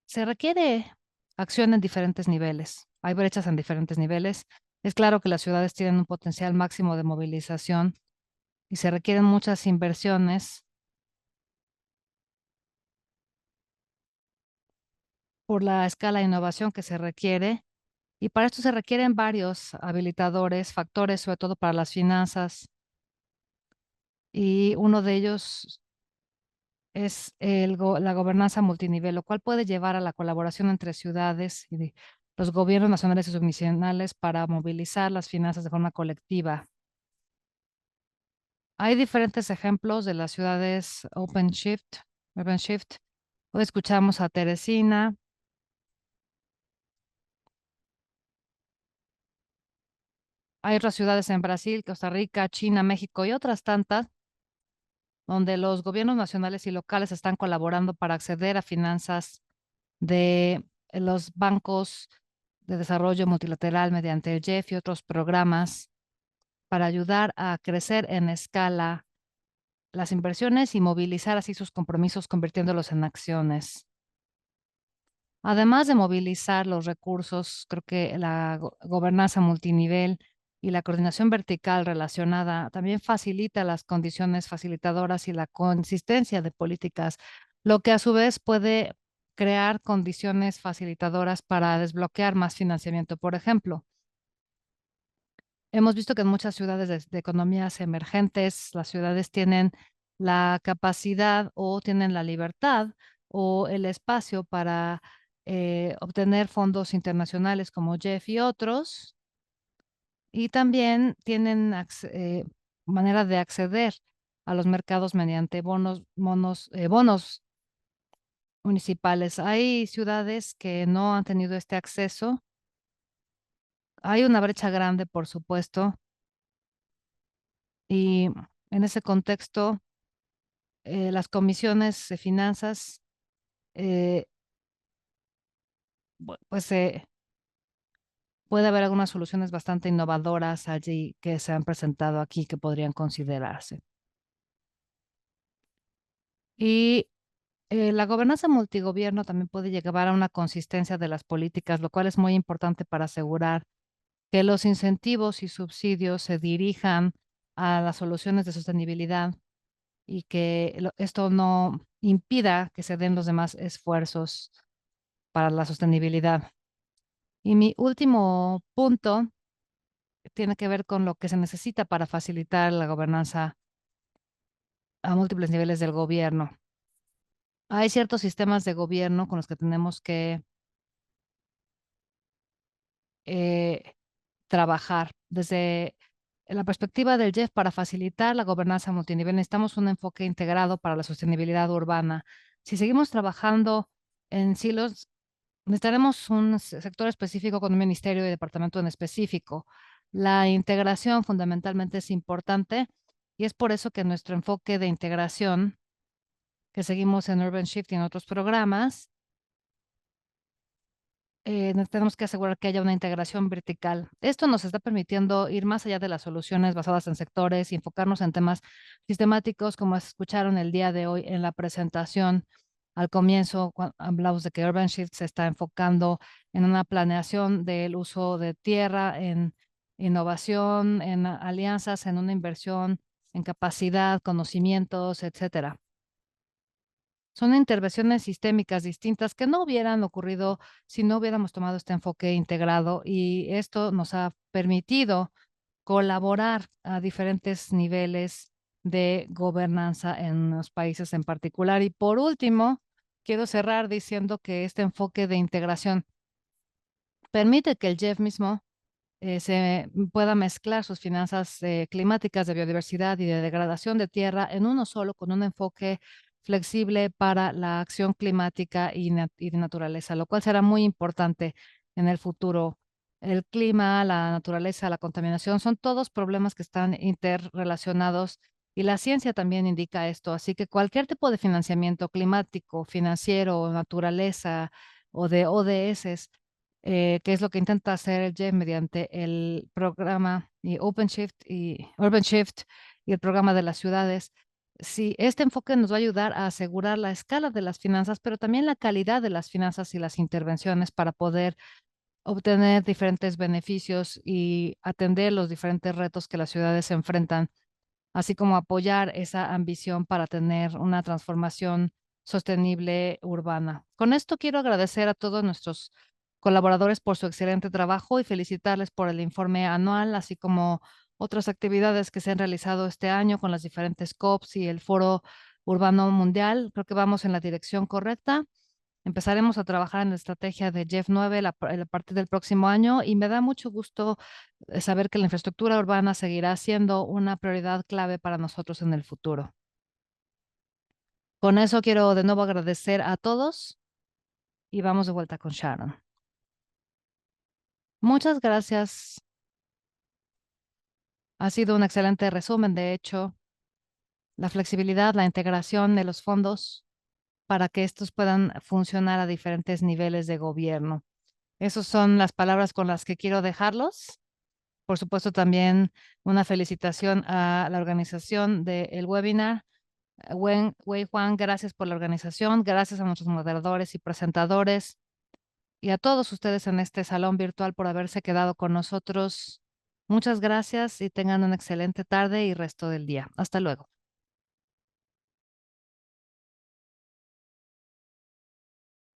Se requiere acción en diferentes niveles. Hay brechas en diferentes niveles. Es claro que las ciudades tienen un potencial máximo de movilización y se requieren muchas inversiones por la escala de innovación que se requiere. Y para esto se requieren varios habilitadores, factores, sobre todo para las finanzas. Y uno de ellos es la gobernanza multinivel, lo cual puede llevar a la colaboración entre ciudades y los gobiernos nacionales y subnacionales para movilizar las finanzas de forma colectiva. Hay diferentes ejemplos de las ciudades OpenShift, UrbanShift. Hoy escuchamos a Teresina. Hay otras ciudades en Brasil, Costa Rica, China, México y otras tantas, donde los gobiernos nacionales y locales están colaborando para acceder a finanzas de los bancos de desarrollo multilateral mediante el JEF y otros programas para ayudar a crecer en escala las inversiones y movilizar así sus compromisos, convirtiéndolos en acciones. Además de movilizar los recursos, creo que la gobernanza multinivel y la coordinación vertical relacionada también facilita las condiciones facilitadoras y la consistencia de políticas, lo que a su vez puede crear condiciones facilitadoras para desbloquear más financiamiento. Por ejemplo, hemos visto que en muchas ciudades de economías emergentes, las ciudades tienen la capacidad o tienen la libertad o el espacio para obtener fondos internacionales como JEF y otros, y también tienen manera de acceder a los mercados mediante bonos municipales. Hay ciudades que no han tenido este acceso. Hay una brecha grande, por supuesto, y en ese contexto, las comisiones de finanzas, eh, pues puede haber algunas soluciones bastante innovadoras allí que se han presentado aquí que podrían considerarse. Y la gobernanza multigobierno también puede llevar a una consistencia de las políticas, lo cual es muy importante para asegurar que los incentivos y subsidios se dirijan a las soluciones de sostenibilidad y que esto no impida que se den los demás esfuerzos para la sostenibilidad. Y mi último punto tiene que ver con lo que se necesita para facilitar la gobernanza a múltiples niveles del gobierno. Hay ciertos sistemas de gobierno con los que tenemos que eh, trabajar. Desde la perspectiva del JEF, para facilitar la gobernanza multinivel, necesitamos un enfoque integrado para la sostenibilidad urbana. Si seguimos trabajando en silos, necesitaremos un sector específico con un ministerio y departamento en específico. La integración fundamentalmente es importante y es por eso que nuestro enfoque de integración que seguimos en Urban Shift y en otros programas, nos tenemos que asegurar que haya una integración vertical. Esto nos está permitiendo ir más allá de las soluciones basadas en sectores y enfocarnos en temas sistemáticos, como escucharon el día de hoy en la presentación. Al comienzo, hablamos de que Urban Shift se está enfocando en una planeación del uso de tierra, en innovación, en alianzas, en una inversión, en capacidad, conocimientos, etcétera. Son intervenciones sistémicas distintas que no hubieran ocurrido si no hubiéramos tomado este enfoque integrado, y esto nos ha permitido colaborar a diferentes niveles de gobernanza en los países en particular. Y por último, quiero cerrar diciendo que este enfoque de integración permite que el JEF mismo se pueda mezclar sus finanzas climáticas de biodiversidad y de degradación de tierra en uno solo, con un enfoque flexible para la acción climática y de naturaleza, lo cual será muy importante en el futuro. El clima, la naturaleza, la contaminación son todos problemas que están interrelacionados, y la ciencia también indica esto. Así que cualquier tipo de financiamiento climático, financiero, naturaleza o de ODS, que es lo que intenta hacer el JEF mediante el programa y OpenShift y UrbanShift y el programa de las ciudades. Sí, este enfoque nos va a ayudar a asegurar la escala de las finanzas, pero también la calidad de las finanzas y las intervenciones para poder obtener diferentes beneficios y atender los diferentes retos que las ciudades se enfrentan así como apoyar esa ambición para tener una transformación sostenible urbana. Con esto quiero agradecer a todos nuestros colaboradores por su excelente trabajo y felicitarles por el informe anual, así como otras actividades que se han realizado este año con las diferentes COPs y el Foro Urbano Mundial. Creo que vamos en la dirección correcta. Empezaremos a trabajar en la estrategia de Jeff 9 a partir del próximo año y me da mucho gusto saber que la infraestructura urbana seguirá siendo una prioridad clave para nosotros en el futuro. Con eso quiero de nuevo agradecer a todos y vamos de vuelta con Sharon. Muchas gracias. Ha sido un excelente resumen. De hecho, la flexibilidad, la integración de los fondos para que estos puedan funcionar a diferentes niveles de gobierno. Esas son las palabras con las que quiero dejarlos. Por supuesto, también una felicitación a la organización del webinar. Wei Juan, gracias por la organización, gracias a nuestros moderadores y presentadores y a todos ustedes en este salón virtual por haberse quedado con nosotros. Muchas gracias y tengan una excelente tarde y resto del día. Hasta luego.